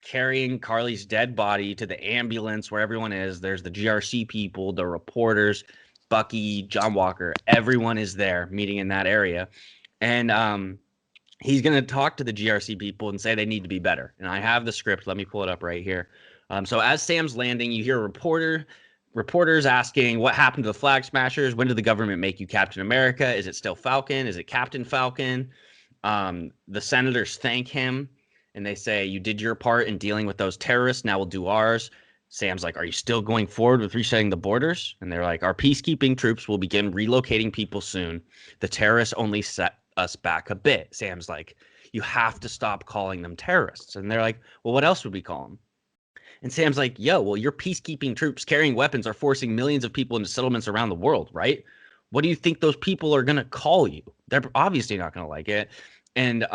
[SPEAKER 1] carrying Carly's dead body to the ambulance where everyone is. There's the GRC people, the reporters, Bucky, John Walker. Everyone is there meeting in that area. And he's going to talk to the GRC people and say they need to be better. And I have the script. Let me pull it up right here. So as Sam's landing, you hear reporters asking what happened to the Flag Smashers. When did the government make you Captain America? Is it still Falcon? Is it Captain Falcon? The senators thank him and they say, you did your part in dealing with those terrorists. Now we'll do ours. Sam's like, are you still going forward with resetting the borders? And they're like, our peacekeeping troops will begin relocating people soon. The terrorists only set us back a bit. Sam's like, you have to stop calling them terrorists. And they're like, well, what else would we call them? And Sam's like, yo, well, your peacekeeping troops carrying weapons are forcing millions of people into settlements around the world, right? What do you think those people are going to call you? They're obviously not going to like it. And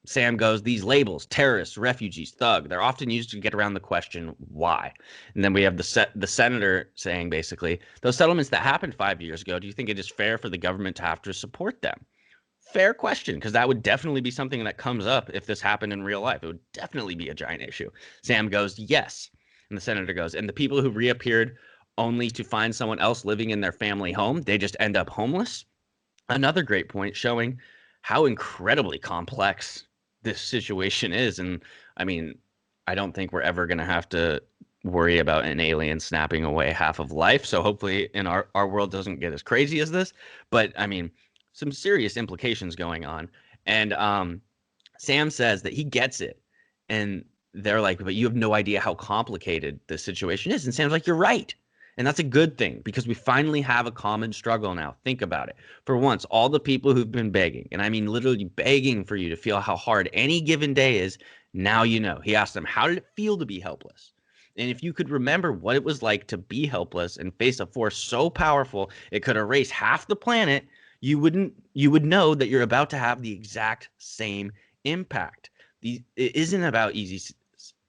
[SPEAKER 1] Sam goes, these labels, terrorists, refugees, thug, they're often used to get around the question, why? And then we have the senator saying, basically, those settlements that happened 5 years ago, do you think it is fair for the government to have to support them? Fair question, because that would definitely be something that comes up if this happened in real life. It would definitely be a giant issue. Sam goes, yes. And the senator goes, and the people who reappeared only to find someone else living in their family home, they just end up homeless? Another great point showing how incredibly complex this situation is. And I mean, I don't think we're ever going to have to worry about an alien snapping away half of life. So hopefully in our world doesn't get as crazy as this. But I mean, some serious implications going on. And Sam says that he gets it. And they're like, but you have no idea how complicated this situation is. And Sam's like, you're right. And that's a good thing because we finally have a common struggle now. Think about it. For once, all the people who've been begging, and I mean literally begging for you to feel how hard any given day is, now you know. He asked them, how did it feel to be helpless? And if you could remember what it was like to be helpless and face a force so powerful it could erase half the planet, you would know that you're about to have the exact same impact. It isn't about easy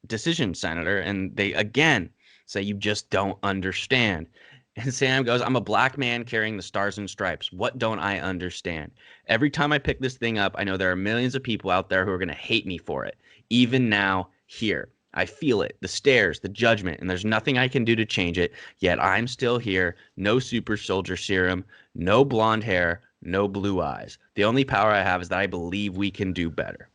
[SPEAKER 1] decisions, Senator. And they again say you just don't understand. And Sam goes, I'm a black man carrying the stars and stripes. What don't I understand? Every time I pick this thing up, I know there are millions of people out there who are going to hate me for it. Even now, here. I feel it, the stares, the judgment, and there's nothing I can do to change it. Yet I'm still here. No super soldier serum, no blonde hair, no blue eyes. The only power I have is that I believe we can do better.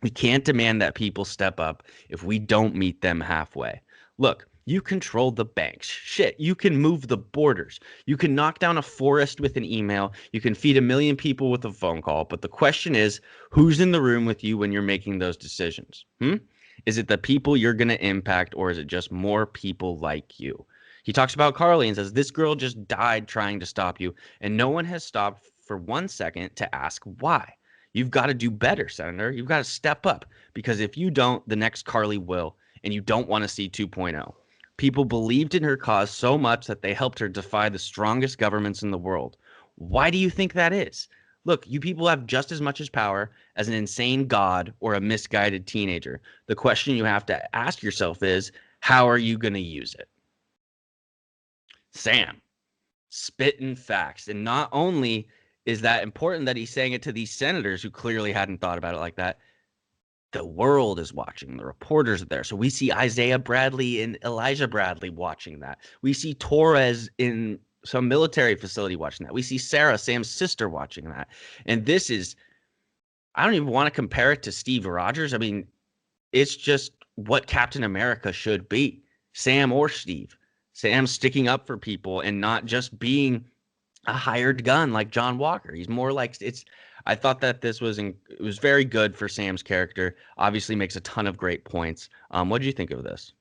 [SPEAKER 1] We can't demand that people step up if we don't meet them halfway. Look, you control the banks. Shit, you can move the borders. You can knock down a forest with an email. You can feed 1 million people with a phone call. But the question is, who's in the room with you when you're making those decisions? Is it the people you're going to impact, or is it just more people like you? He talks about Carly and says, this girl just died trying to stop you, and no one has stopped for 1 second to ask why. You've got to do better, Senator. You've got to step up, because if you don't, the next Carly will, and you don't want to see 2.0. People believed in her cause so much that they helped her defy the strongest governments in the world. Why do you think that is? Look, you people have just as much as power as an insane god or a misguided teenager. The question you have to ask yourself is, how are you going to use it? Sam, spitting facts. And not only is that important that he's saying it to these senators who clearly hadn't thought about it like that, the world is watching. The reporters are there. So we see Isaiah Bradley and Elijah Bradley watching that. We see Torres in some military facility watching that. We see Sarah, Sam's sister, watching that. And this is, I don't even want to compare it to Steve Rogers. I mean, it's just what Captain America should be. Sam or Steve. Sam sticking up for people and not just being a hired gun like John Walker. He's more like I thought that it was very good for Sam's character. Obviously makes a ton of great points. What did you think of this?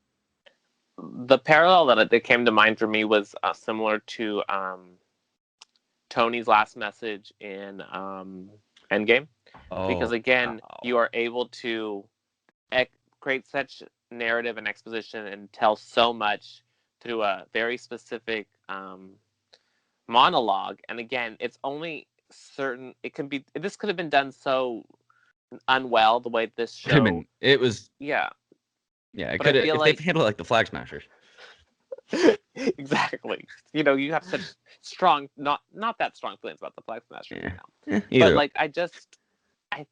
[SPEAKER 2] The parallel that came to mind for me was similar to Tony's last message in Endgame, because again, you are able to create such narrative and exposition and tell so much through a very specific monologue. And again, it's only certain, this could have been done so unwell the way this show.
[SPEAKER 1] It was.
[SPEAKER 2] Yeah.
[SPEAKER 1] Yeah, it could have, if like, they've handled like the Flag Smashers.
[SPEAKER 2] Exactly. You know, you have such strong, not that strong feelings about the Flag Smashers now. But like, I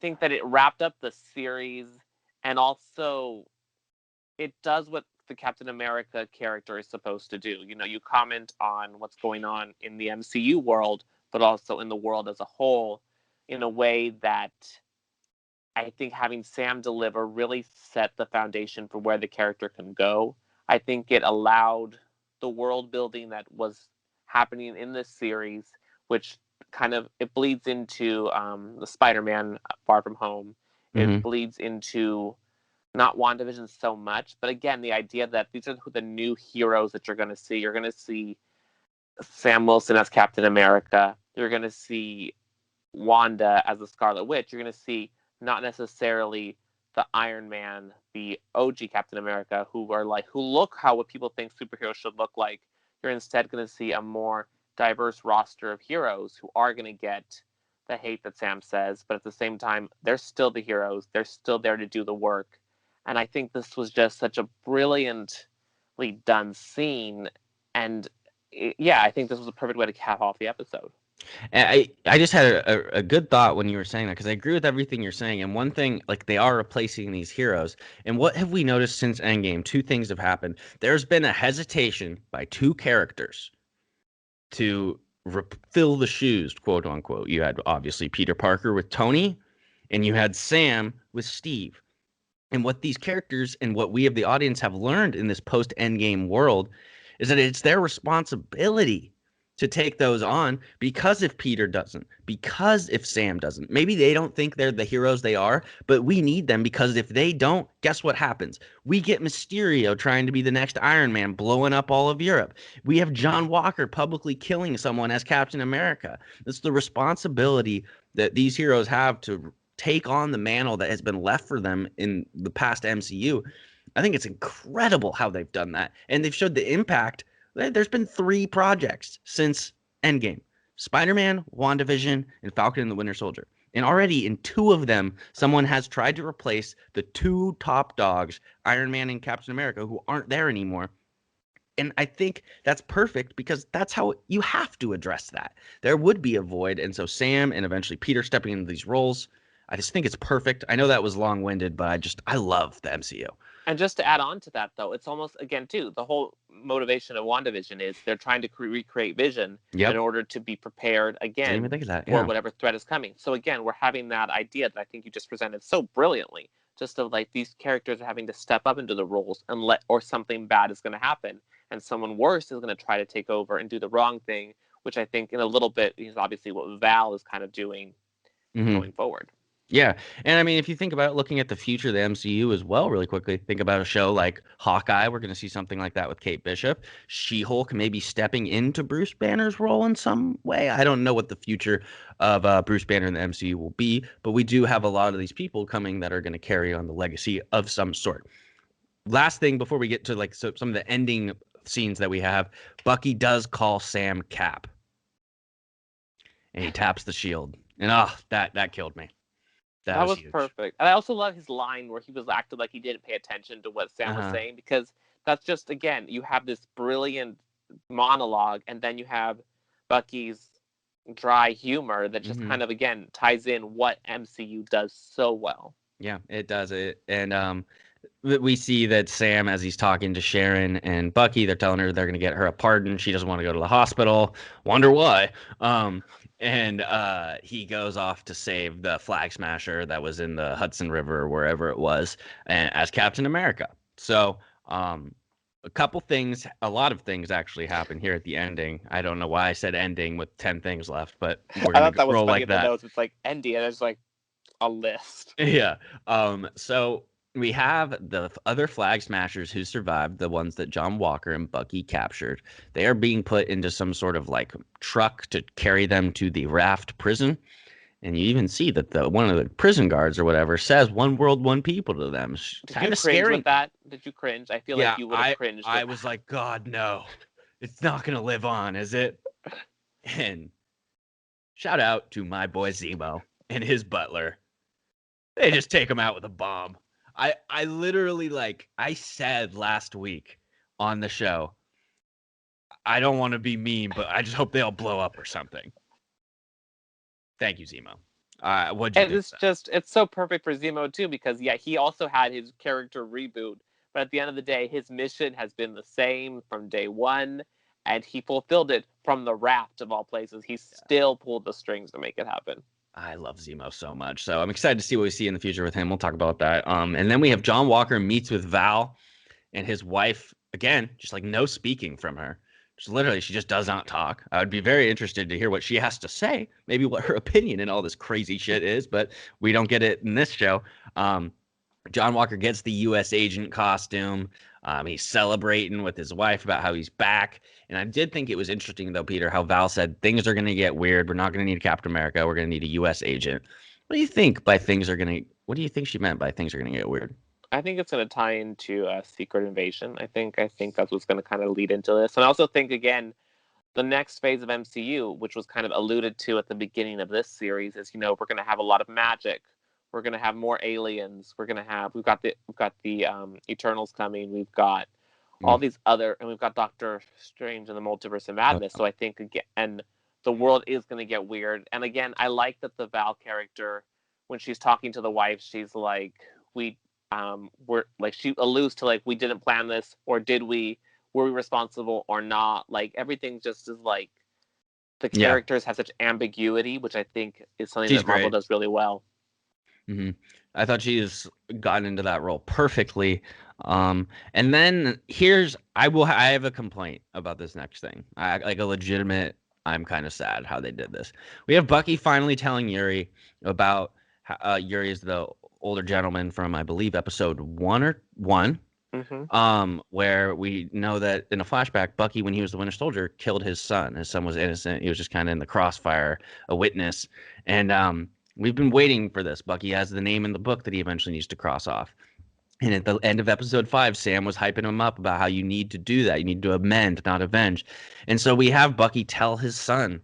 [SPEAKER 2] think that it wrapped up the series, and also it does what the Captain America character is supposed to do. You know, you comment on what's going on in the MCU world, but also in the world as a whole, in a way that I think having Sam deliver really set the foundation for where the character can go. I think it allowed the world building that was happening in this series, which kind of, it bleeds into the Spider-Man Far From Home. It bleeds into not WandaVision so much, but again, the idea that these are the new heroes that you're going to see. You're going to see Sam Wilson as Captain America. You're going to see Wanda as the Scarlet Witch. You're going to see not necessarily the Iron Man, the OG Captain America, who look how what people think superheroes should look like. You're instead going to see a more diverse roster of heroes who are going to get the hate that Sam says, but at the same time, they're still the heroes. They're still there to do the work. And I think this was just such a brilliantly done scene. And I think this was a perfect way to cap off the episode.
[SPEAKER 1] And I just had a good thought when you were saying that, because I agree with everything you're saying. And one thing, like, they are replacing these heroes. And what have we noticed since Endgame? Two things have happened. There's been a hesitation by two characters to fill the shoes, quote unquote. You had obviously Peter Parker with Tony, and you had Sam with Steve. And what these characters and what we of the audience have learned in this post-Endgame world is that it's their responsibility to take those on, because if Peter doesn't, because if Sam doesn't, maybe they don't think they're the heroes they are, but we need them, because if they don't, guess what happens? We get Mysterio trying to be the next Iron Man, blowing up all of Europe. We have John Walker publicly killing someone as Captain America. It's the responsibility that these heroes have to take on the mantle that has been left for them in the past MCU. I think it's incredible how they've done that, and they've showed the impact. There's been 3 projects since Endgame: Spider-Man, WandaVision, and Falcon and the Winter Soldier. And already in 2 of them, someone has tried to replace the 2 top dogs, Iron Man and Captain America, who aren't there anymore. And I think that's perfect, because that's how you have to address that. There would be a void. And so Sam and eventually Peter stepping into these roles, I just think it's perfect. I know that was long-winded, but I love the MCU.
[SPEAKER 2] And just to add on to that, though, it's almost, again, too, the whole motivation of WandaVision is they're trying to recreate Vision in order to be prepared again for whatever threat is coming. So again, we're having that idea that I think you just presented so brilliantly, just of like these characters are having to step up into the roles and or something bad is going to happen, and someone worse is going to try to take over and do the wrong thing, which I think in a little bit is obviously what Val is kind of doing going forward.
[SPEAKER 1] Yeah. And I mean, if you think about looking at the future of the MCU as well, really quickly, think about a show like Hawkeye. We're going to see something like that with Kate Bishop. She-Hulk maybe stepping into Bruce Banner's role in some way. I don't know what the future of Bruce Banner in the MCU will be, but we do have a lot of these people coming that are going to carry on the legacy of some sort. Last thing before we get to like some of the ending scenes that we have, Bucky does call Sam Cap. And he taps the shield. And that killed me.
[SPEAKER 2] That was perfect. And I also love his line where he was acting like he didn't pay attention to what Sam was saying, because that's just, again, you have this brilliant monologue, and then you have Bucky's dry humor that just kind of, again, ties in what MCU does so well.
[SPEAKER 1] Yeah, it does it. And we see that Sam, as he's talking to Sharon and Bucky, they're telling her they're going to get her a pardon. She doesn't want to go to the hospital. Wonder why. And he goes off to save the flag smasher that was in the Hudson River or wherever it was, as Captain America. So a lot of things actually happen here at the ending. I don't know why I said ending with 10 things left, but we're going to roll like that.
[SPEAKER 2] Notes. It's like ending, and it's like a list.
[SPEAKER 1] Yeah. So we have the other flag smashers who survived, the ones that John Walker and Bucky captured. They are being put into some sort of like truck to carry them to the Raft prison. And you even see that one of the prison guards or whatever says "One world, one people" to them.
[SPEAKER 2] Kind of scary. With that? Did you cringe? I feel like you would have cringed.
[SPEAKER 1] I was like, God, no. It's not going to live on, is it? And shout out to my boy Zemo and his butler. They just take him out with a bomb. I literally, I said last week on the show, I don't want to be mean, but I just hope they all blow up or something. Thank you, Zemo. What'd you think?
[SPEAKER 2] It's so perfect for Zemo too, because he also had his character reboot, but at the end of the day, his mission has been the same from day one, and he fulfilled it from the Raft of all places. He still pulled the strings to make it happen.
[SPEAKER 1] I love Zemo so much. So I'm excited to see what we see in the future with him. We'll talk about that. And then we have John Walker meets with Val and his wife. Again, just like no speaking from her. She just does not talk. I would be very interested to hear what she has to say. Maybe what her opinion in all this crazy shit is, but we don't get it in this show. John Walker gets the U.S. agent costume. He's celebrating with his wife about how he's back. And I did think it was interesting, though, Peter, how Val said things are going to get weird. We're not going to need a Captain America. We're going to need a U.S. agent. What do you think by things are going to? What do you think she meant by things are going to get weird?
[SPEAKER 2] I think it's going to tie into Secret Invasion. I think that's what's going to kind of lead into this. And I also think, again, the next phase of MCU, which was kind of alluded to at the beginning of this series, is we're going to have a lot of magic. We're going to have more aliens. We've got the Eternals coming. We've got all these other, and we've got Doctor Strange and the Multiverse of Madness. So I think, again, and the world is going to get weird. And again, I like that the Val character, when she's talking to the wife, she's like, we're like, she alludes to like, we didn't plan this, or did we? Were we responsible or not? Like, everything just is like, the characters have such ambiguity, which I think is something that Marvel does really well.
[SPEAKER 1] Mm-hmm. I thought she has gotten into that role perfectly. And then I have a complaint about this next thing. Like a legitimate I'm kind of sad how they did this. We have Bucky finally telling Yuri about Yuri is the older gentleman from, I believe, episode one,
[SPEAKER 2] Mm-hmm.
[SPEAKER 1] where we know that in a flashback, Bucky, when he was the Winter Soldier, killed his son. His son was innocent. He was just kind of in the crossfire, a witness. And we've been waiting for this. Bucky has the name in the book that he eventually needs to cross off. And at the end of episode 5, Sam was hyping him up about how you need to do that. You need to amend, not avenge. And so we have Bucky tell his son,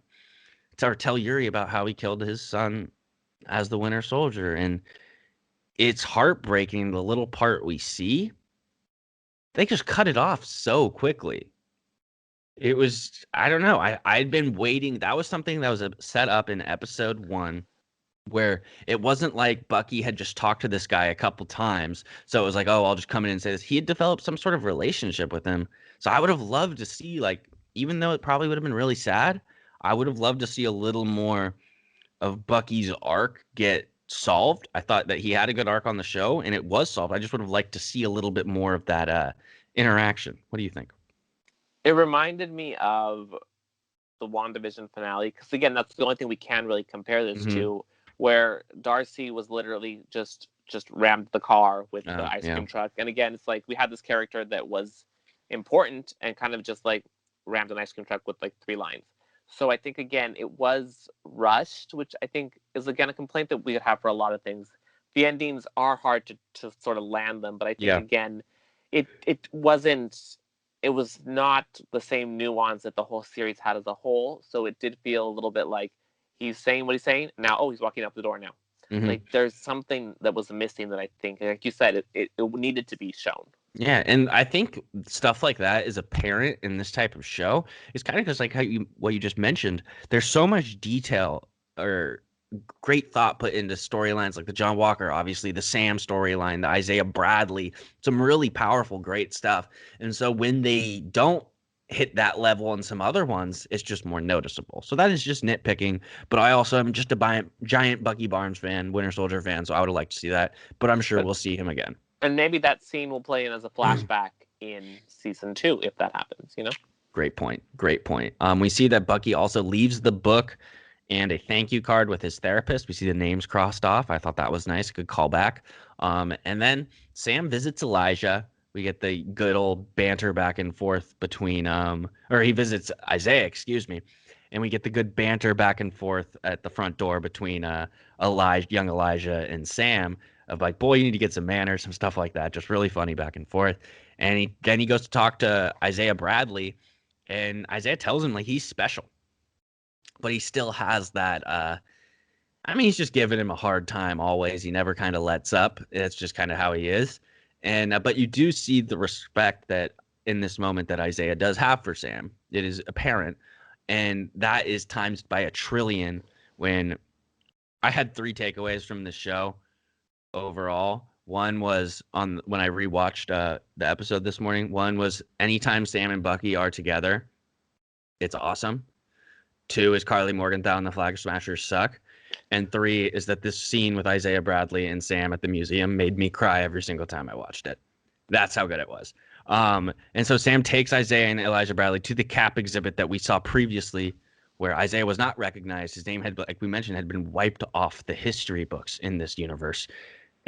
[SPEAKER 1] or tell Yuri about how he killed his son as the Winter Soldier. And it's heartbreaking, the little part we see. They just cut it off so quickly. It was, I don't know. I'd been waiting. That was something that was set up in episode 1, where it wasn't like Bucky had just talked to this guy a couple times. So it was like, oh, I'll just come in and say this. He had developed some sort of relationship with him. So I would have loved to see, like, even though it probably would have been really sad, I would have loved to see a little more of Bucky's arc get solved. I thought that he had a good arc on the show and it was solved. I just would have liked to see a little bit more of that interaction. What do you think?
[SPEAKER 2] It reminded me of the WandaVision finale, because again, that's the only thing we can really compare this to, where Darcy was literally just rammed the car with the ice cream truck. And again, it's like we had this character that was important and kind of just like rammed an ice cream truck with like 3 lines. So I think again it was rushed, which I think is again a complaint that we would have for a lot of things. The endings are hard to sort of land them, but I think again it wasn't, it was not the same nuance that the whole series had as a whole. So it did feel a little bit like he's saying what he's saying now. Oh, he's walking out the door now. Like there's something that was missing that I think, like you said, it needed to be shown.
[SPEAKER 1] Yeah, and I think stuff like that is apparent in this type of show. It's kind of because, like, what you just mentioned, there's so much detail or great thought put into storylines like the John Walker, obviously the Sam storyline, the Isaiah Bradley, some really powerful, great stuff. And so when they don't hit that level on some other ones, it's just more noticeable. So that is just nitpicking. But I also am just a giant Bucky Barnes fan, Winter Soldier fan, so I would like to see that. But I'm sure we'll see him again.
[SPEAKER 2] And maybe that scene will play in as a flashback in season 2 if that happens, you know?
[SPEAKER 1] Great point. Great point. We see that Bucky also leaves the book and a thank you card with his therapist. We see the names crossed off. I thought that was nice. Good callback. And then Sam visits Elijah. We get the good old banter back and forth between, or he visits Isaiah, excuse me. And we get the good banter back and forth at the front door between young Elijah and Sam of like, boy, you need to get some manners, some stuff like that. Just really funny back and forth. And then he goes to talk to Isaiah Bradley, and Isaiah tells him like he's special, but he still has that. I mean, he's just giving him a hard time always. He never kind of lets up. It's just kind of how he is. And but you do see the respect that in this moment that Isaiah does have for Sam. It is apparent, and that is times by a trillion. When I had 3 takeaways from the show overall. One was on when I rewatched the episode this morning. One was anytime Sam and Bucky are together, it's awesome. 2 is Carly Morgenthau and the Flag Smashers suck. And 3 is that this scene with Isaiah Bradley and Sam at the museum made me cry every single time I watched it. That's how good it was. And so Sam takes Isaiah and Elijah Bradley to the Cap exhibit that we saw previously, where Isaiah was not recognized. His name had, like we mentioned, had been wiped off the history books in this universe.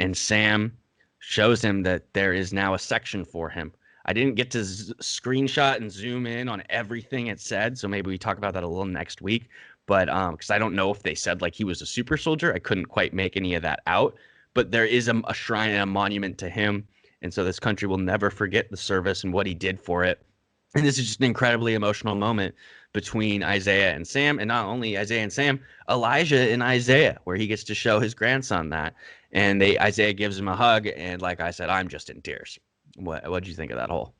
[SPEAKER 1] And Sam shows him that there is now a section for him. I didn't get to screenshot and zoom in on everything it said, so maybe we talk about that a little next week. But because I don't know if they said like he was a super soldier, I couldn't quite make any of that out. But there is a shrine and a monument to him, and so this country will never forget the service and what he did for it. And this is just an incredibly emotional moment between Isaiah and Sam, and not only Isaiah and Sam, Elijah and Isaiah, where he gets to show his grandson that. And Isaiah gives him a hug, and like I said, I'm just in tears. What'd you think of that whole?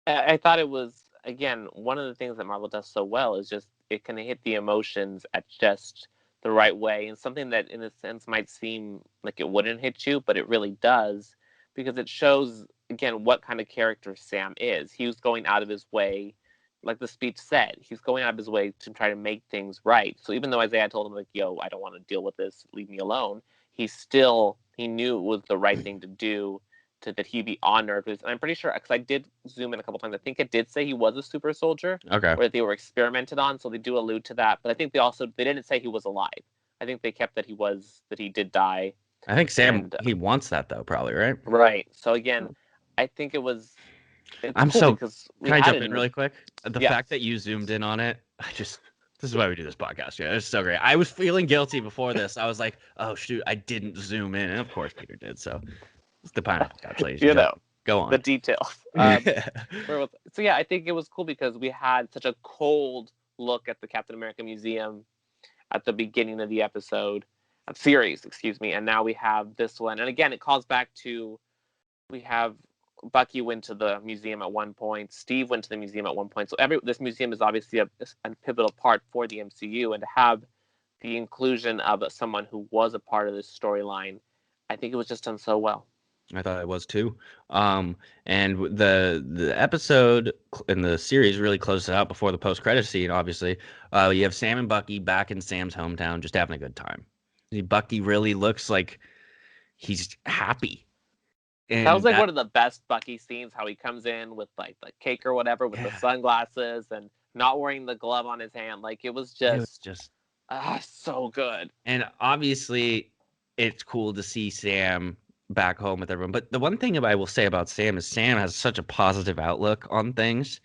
[SPEAKER 2] I thought it was, again, one of the things that Marvel does so well is just it can hit the emotions at just the right way, and something that in a sense might seem like it wouldn't hit you, but it really does, because it shows, again, what kind of character Sam is. He was going out of his way, like the speech said, he's going out of his way to try to make things right. So even though Isaiah told him, like, yo, I don't want to deal with this, leave me alone, he knew it was the right thing to do that he'd be honored with. And I'm pretty sure, because I did zoom in a couple times, I think it did say he was a super soldier,
[SPEAKER 1] Okay.
[SPEAKER 2] or that they were experimented on, so they do allude to that. But I think they didn't say he was alive. I think they kept that he did die.
[SPEAKER 1] I think Sam,
[SPEAKER 2] And
[SPEAKER 1] he wants that though, probably, right?
[SPEAKER 2] right. So again, I think it's
[SPEAKER 1] I'm
[SPEAKER 2] cool
[SPEAKER 1] so.
[SPEAKER 2] because we
[SPEAKER 1] Can I
[SPEAKER 2] had
[SPEAKER 1] jump
[SPEAKER 2] it
[SPEAKER 1] in
[SPEAKER 2] in
[SPEAKER 1] really quick? The
[SPEAKER 2] yeah.
[SPEAKER 1] fact that you zoomed in on it, this is why we do this podcast. Yeah, it's so great. I was feeling guilty before this. I was like, oh shoot, I didn't zoom in, and of course Peter did. So it's the Pineapple Couch, ladies and gentlemen. Go
[SPEAKER 2] The
[SPEAKER 1] on.
[SPEAKER 2] details. So yeah, I think it was cool because we had such a cold look at the Captain America Museum at the beginning of the series, excuse me, and now we have this one. And again, it calls back to we have Bucky went to the museum at one point, Steve went to the museum at one point. So this museum is obviously a pivotal part for the MCU, and to have the inclusion of someone who was a part of this storyline, I think it was just done so well.
[SPEAKER 1] I thought it was too. And the episode in the series really closes out before the post credit scene. Obviously, you have Sam and Bucky back in Sam's hometown, just having a good time. Bucky really looks like he's happy,
[SPEAKER 2] That was
[SPEAKER 1] and
[SPEAKER 2] like one of the best Bucky scenes. How he comes in with like the cake or whatever, with the sunglasses and not wearing the glove on his hand. Like it was just so good.
[SPEAKER 1] And obviously, it's cool to see Sam back home with everyone. But the one thing I will say about Sam is Sam has such a positive outlook on things.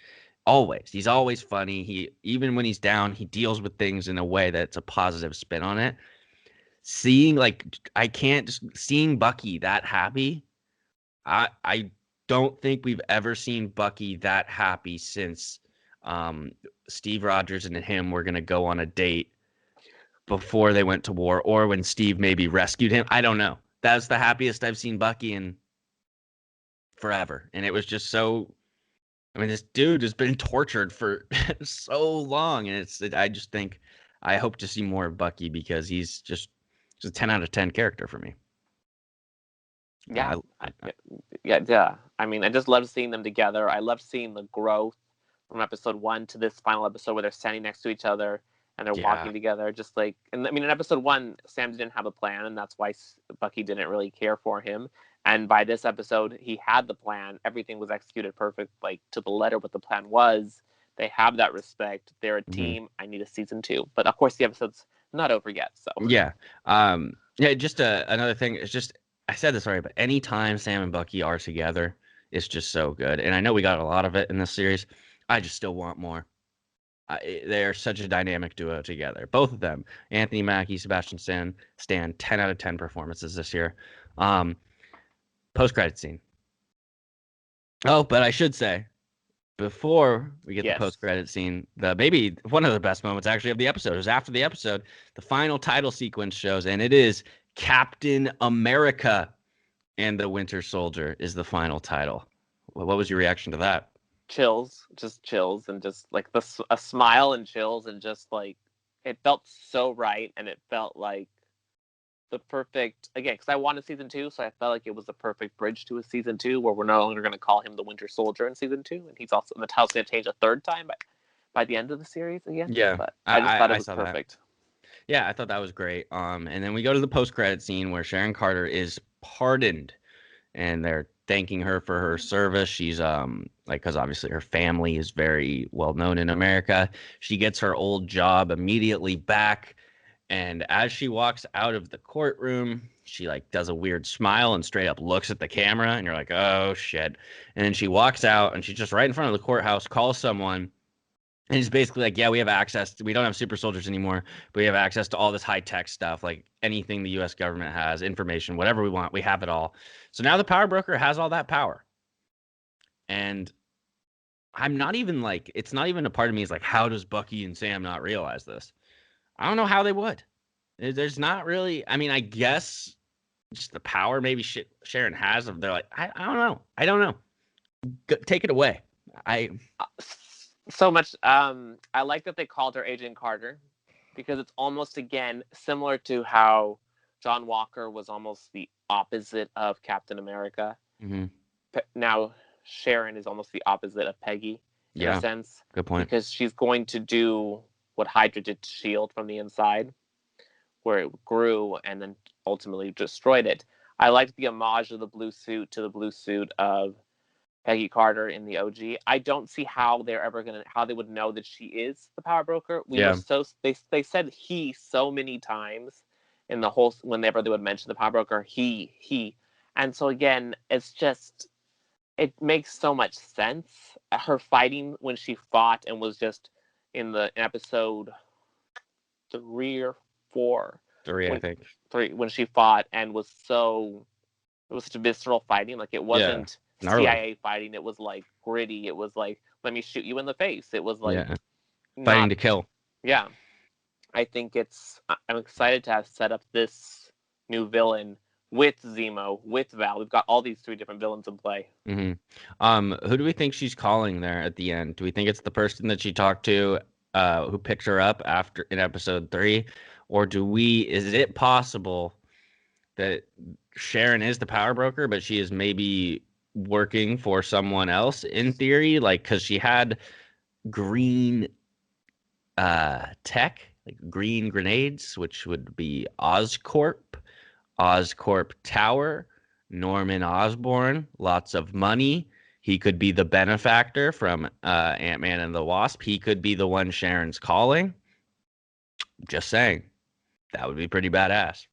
[SPEAKER 1] Always, he's always funny. Even when he's down, he deals with things in a way that's a positive spin on it. Seeing Bucky that happy, I don't think we've ever seen Bucky that happy since Steve Rogers and him were gonna go on a date before they went to war, or when Steve maybe rescued him. I don't know. That was the happiest I've seen Bucky in forever. And it was just so, I mean, this dude has been tortured for so long. And I just think I hope to see more of Bucky because he's just a 10 out of 10 character for me.
[SPEAKER 2] Yeah. Yeah. I mean, I just love seeing them together. I love seeing the growth from episode 1 to this final episode where they're standing next to each other and they're walking together. Just like, and I mean, in episode 1, Sam didn't have a plan, and that's why Bucky didn't really care for him. And by this episode, he had the plan. Everything was executed perfect, like to the letter what the plan was. They have that respect. They're a team. I need a season 2. But of course, the episode's not over yet. So
[SPEAKER 1] yeah. Just another thing is just, I said this already, but anytime Sam and Bucky are together, it's just so good. And I know we got a lot of it in this series. I just still want more. They are such a dynamic duo together. Both of them, Anthony Mackie, Sebastian Stan, 10 out of 10 performances this year. Post-credit scene. Oh, but I should say, before we get the post-credit scene, maybe one of the best moments actually of the episode is after the episode, the final title sequence shows, and it is Captain America and the Winter Soldier is the final title. What was your reaction to that?
[SPEAKER 2] Chills, and just like a smile and chills, and just like it felt so right, and it felt like the perfect, again, because I wanted season 2, so I felt like it was the perfect bridge to a season 2 where we're no longer going to call him the Winter Soldier in season 2, and he's also, the title's going to change a third time by the end of the series again.
[SPEAKER 1] Yeah,
[SPEAKER 2] but I just thought it was perfect.
[SPEAKER 1] That. Yeah, I thought that was great. And then we go to the post-credit scene where Sharon Carter is pardoned, and they're thanking her for her service. She's because obviously her family is very well known in America. She gets her old job immediately back, and as she walks out of the courtroom, she like does a weird smile and straight up looks at the camera, and you're like, oh shit. And then she walks out, and she's just right in front of the courthouse, calls someone. And he's basically like, yeah, we have access. We don't have super soldiers anymore, but we have access to all this high-tech stuff, like anything the U.S. government has, information, whatever we want, we have it all. So now the power broker has all that power. And I'm not even like, it's not even a part of me is like, how does Bucky and Sam not realize this? I don't know how they would. There's not really, I mean, I guess just the power maybe Sharon has. They're like, I don't know. Take it away.
[SPEAKER 2] So much. I like that they called her Agent Carter, because it's almost, again, similar to how John Walker was almost the opposite of Captain America.
[SPEAKER 1] Mm-hmm.
[SPEAKER 2] Now Sharon is almost the opposite of Peggy in a sense.
[SPEAKER 1] Good point.
[SPEAKER 2] Because she's going to do what Hydra did to S.H.I.E.L.D. from the inside, where it grew and then ultimately destroyed it. I liked the homage of the blue suit to the blue suit of Peggy Carter in the OG. I don't see how how they would know that she is the power broker.
[SPEAKER 1] Yeah.
[SPEAKER 2] They said he so many times in the whole, whenever they would mention the power broker, he. And so again, it makes so much sense. Her fighting when she fought and was just in episode 3 or 4,
[SPEAKER 1] 3, I
[SPEAKER 2] when
[SPEAKER 1] think.
[SPEAKER 2] when she fought and it was such a visceral fighting. Like it
[SPEAKER 1] Yeah.
[SPEAKER 2] wasn't
[SPEAKER 1] Gnarly.
[SPEAKER 2] CIA fighting. It was like gritty. It was like, let me shoot you in the face. It was like
[SPEAKER 1] Yeah. Fighting
[SPEAKER 2] not.
[SPEAKER 1] to kill.
[SPEAKER 2] Yeah, I think I'm excited to have set up this new villain with Zemo, with Val. We've got all these 3 different villains in play.
[SPEAKER 1] Who do we think she's calling there at the end? Do we think it's the person that she talked to, who picked her up after in episode 3, or is it possible that Sharon is the power broker, but she is maybe working for someone else in theory, like because she had green tech, like green grenades, which would be Oscorp Tower, Norman Osborn, lots of money. He could be the benefactor from Ant-Man and the Wasp. He could be the one Sharon's calling. Just saying. That would be pretty badass.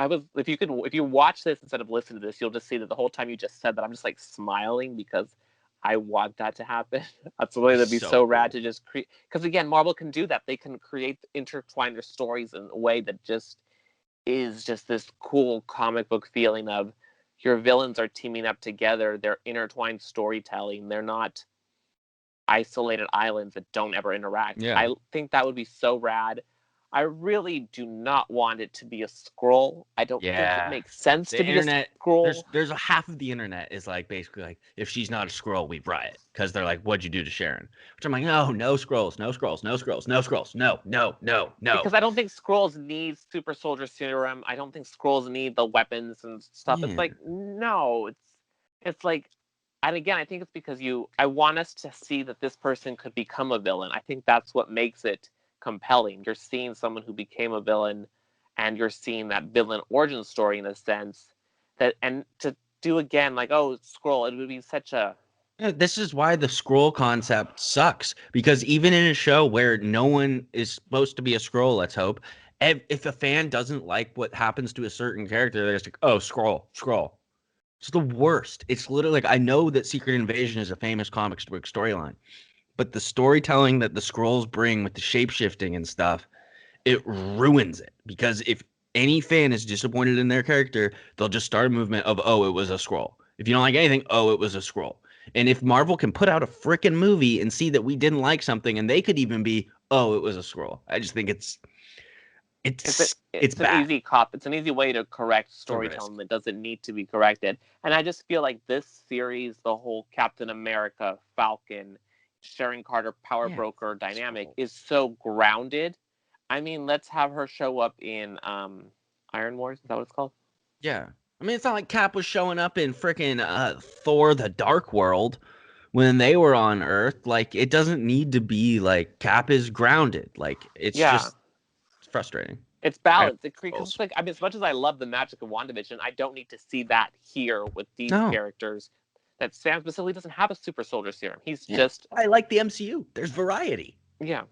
[SPEAKER 2] If you watch this instead of listen to this, you'll just see that the whole time you just said that, I'm just like smiling because I want that to happen. That's the way that'd be so rad to just create. Because again, Marvel can do that. They can intertwine their stories in a way that just is just this cool comic book feeling of your villains are teaming up together. They're intertwined storytelling. They're not isolated islands that don't ever interact.
[SPEAKER 1] Yeah.
[SPEAKER 2] I think that would be so rad. I really do not want it to be a scroll. I don't think it makes sense to be a scroll.
[SPEAKER 1] There's a half of the internet is like basically like, if she's not a scroll, we riot, because they're like, what'd you do to Sharon? Which I'm like, no scrolls, no scrolls, no scrolls, no scrolls, no.
[SPEAKER 2] Because I don't think scrolls need super soldier serum. I don't think scrolls need the weapons and stuff. It's like, no, it's like, and again, I think it's because I want us to see that this person could become a villain. I think that's what makes it compelling. You're seeing someone who became a villain, and you're seeing that villain origin story in a sense. And to do again, like, oh, scroll, it would be such a.
[SPEAKER 1] This is why the scroll concept sucks, because even in a show where no one is supposed to be a scroll, let's hope, if a fan doesn't like what happens to a certain character, they're just like, oh, scroll. It's the worst. It's literally like, I know that Secret Invasion is a famous comic book storyline, but the storytelling that the scrolls bring with the shape-shifting and stuff, it ruins it. Because if any fan is disappointed in their character, they'll just start a movement of, oh, it was a scroll. If you don't like anything, oh, it was a scroll. And if Marvel can put out a freaking movie and see that we didn't like something, and they could even be, oh, it was a scroll. I just think it's
[SPEAKER 2] an
[SPEAKER 1] bad.
[SPEAKER 2] easy cop. It's an easy way to correct storytelling that doesn't need to be corrected. And I just feel like this series, the whole Captain America, Falcon, Sharon Carter, Power Broker dynamic is so grounded. I mean, let's have her show up in Iron Wars. Is that what it's called?
[SPEAKER 1] Yeah. I mean, it's not like Cap was showing up in freaking Thor: The Dark World when they were on Earth. Like, it doesn't need to be like Cap is grounded. Like, it's just frustrating.
[SPEAKER 2] It's balanced. It's like, I mean, as much as I love the magic of WandaVision, I don't need to see that here with these characters. That Sam specifically doesn't have a super soldier serum. He's just.
[SPEAKER 1] I like the MCU. There's variety.
[SPEAKER 2] Yeah.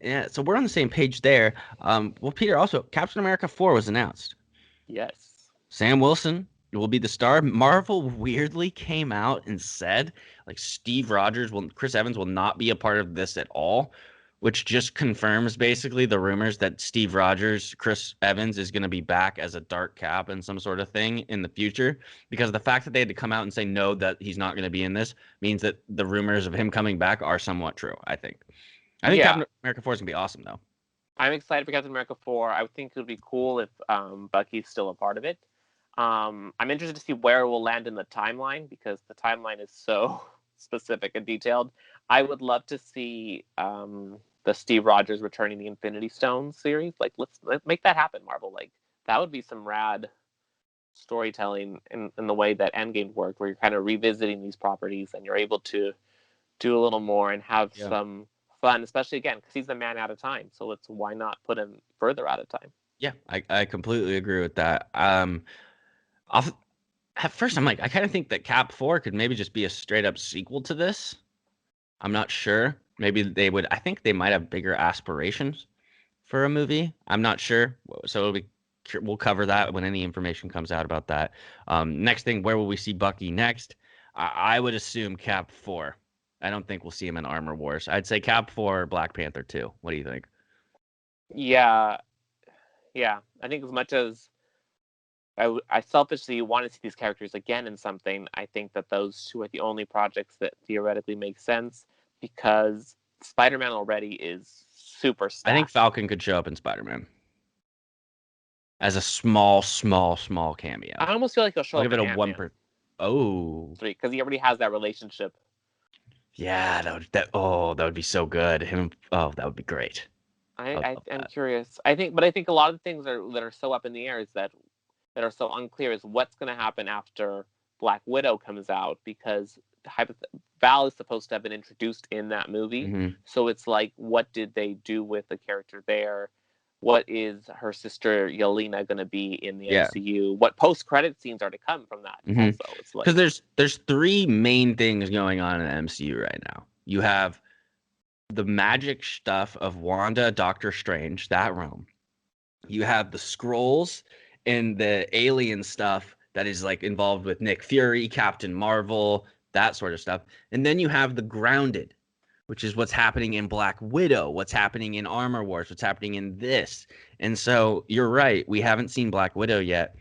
[SPEAKER 1] Yeah. So we're on the same page there. Well, Peter, also, Captain America 4 was announced.
[SPEAKER 2] Yes.
[SPEAKER 1] Sam Wilson will be the star. Marvel weirdly came out and said, like, Chris Evans will not be a part of this at all, which just confirms basically the rumors that Chris Evans is going to be back as a Dark Cap and some sort of thing in the future. Because the fact that they had to come out and say no, that he's not going to be in this, means that the rumors of him coming back are somewhat true, I think. I think Captain America 4 is going to be awesome, though.
[SPEAKER 2] I'm excited for Captain America 4. I would think it would be cool if Bucky's still a part of it. I'm interested to see where it will land in the timeline, because the timeline is so specific and detailed. I would love to see the Steve Rogers returning the Infinity Stones series. Like, let's make that happen, Marvel. Like, that would be some rad storytelling in the way that Endgame worked, where you're kind of revisiting these properties and you're able to do a little more and have some fun, especially again because he's the man out of time. So why not put him further out of time?
[SPEAKER 1] Yeah, I completely agree with that. I'll, at first, I'm like, I kind of think that Cap 4 could maybe just be a straight up sequel to this. I'm not sure. Maybe they would. I think they might have bigger aspirations for a movie. I'm not sure. So we'll cover that when any information comes out about that. Next thing, where will we see Bucky next? I would assume Cap 4. I don't think we'll see him in Armor Wars. I'd say Cap 4, Black Panther 2. What do you think?
[SPEAKER 2] Yeah, yeah. I think as much as I selfishly want to see these characters again in something, I think that those two are the only projects that theoretically make sense because Spider-Man already is super
[SPEAKER 1] I think
[SPEAKER 2] stacked.
[SPEAKER 1] Falcon could show up in Spider-Man as a small cameo.
[SPEAKER 2] I almost feel like he'll show
[SPEAKER 1] I'll
[SPEAKER 2] up
[SPEAKER 1] give it
[SPEAKER 2] in
[SPEAKER 1] a one
[SPEAKER 2] Ant-Man
[SPEAKER 1] per. Oh,
[SPEAKER 2] 3 because he already has that relationship.
[SPEAKER 1] yeah, that would be so good. Him, oh, that would be great. I would love
[SPEAKER 2] I'm
[SPEAKER 1] that.
[SPEAKER 2] curious. I think a lot of the things that are so up in the air is that are so unclear is what's going to happen after Black Widow comes out because Val is supposed to have been introduced in that movie.
[SPEAKER 1] Hmm.
[SPEAKER 2] So it's like, what did they do with the character there? What is her sister Yelena going to be in the
[SPEAKER 1] Yeah.
[SPEAKER 2] MCU? What post-credit scenes are to come from that?
[SPEAKER 1] Hmm.
[SPEAKER 2] Also, it's
[SPEAKER 1] Because
[SPEAKER 2] like,
[SPEAKER 1] there's three main things going on in the MCU right now. You have the magic stuff of Wanda, Doctor Strange, that realm. You have the scrolls and the alien stuff that is like involved with Nick Fury, Captain Marvel, that sort of stuff. And then you have the grounded, which is what's happening in Black Widow, what's happening in Armor Wars, what's happening in this. And so you're right, we haven't seen Black Widow yet.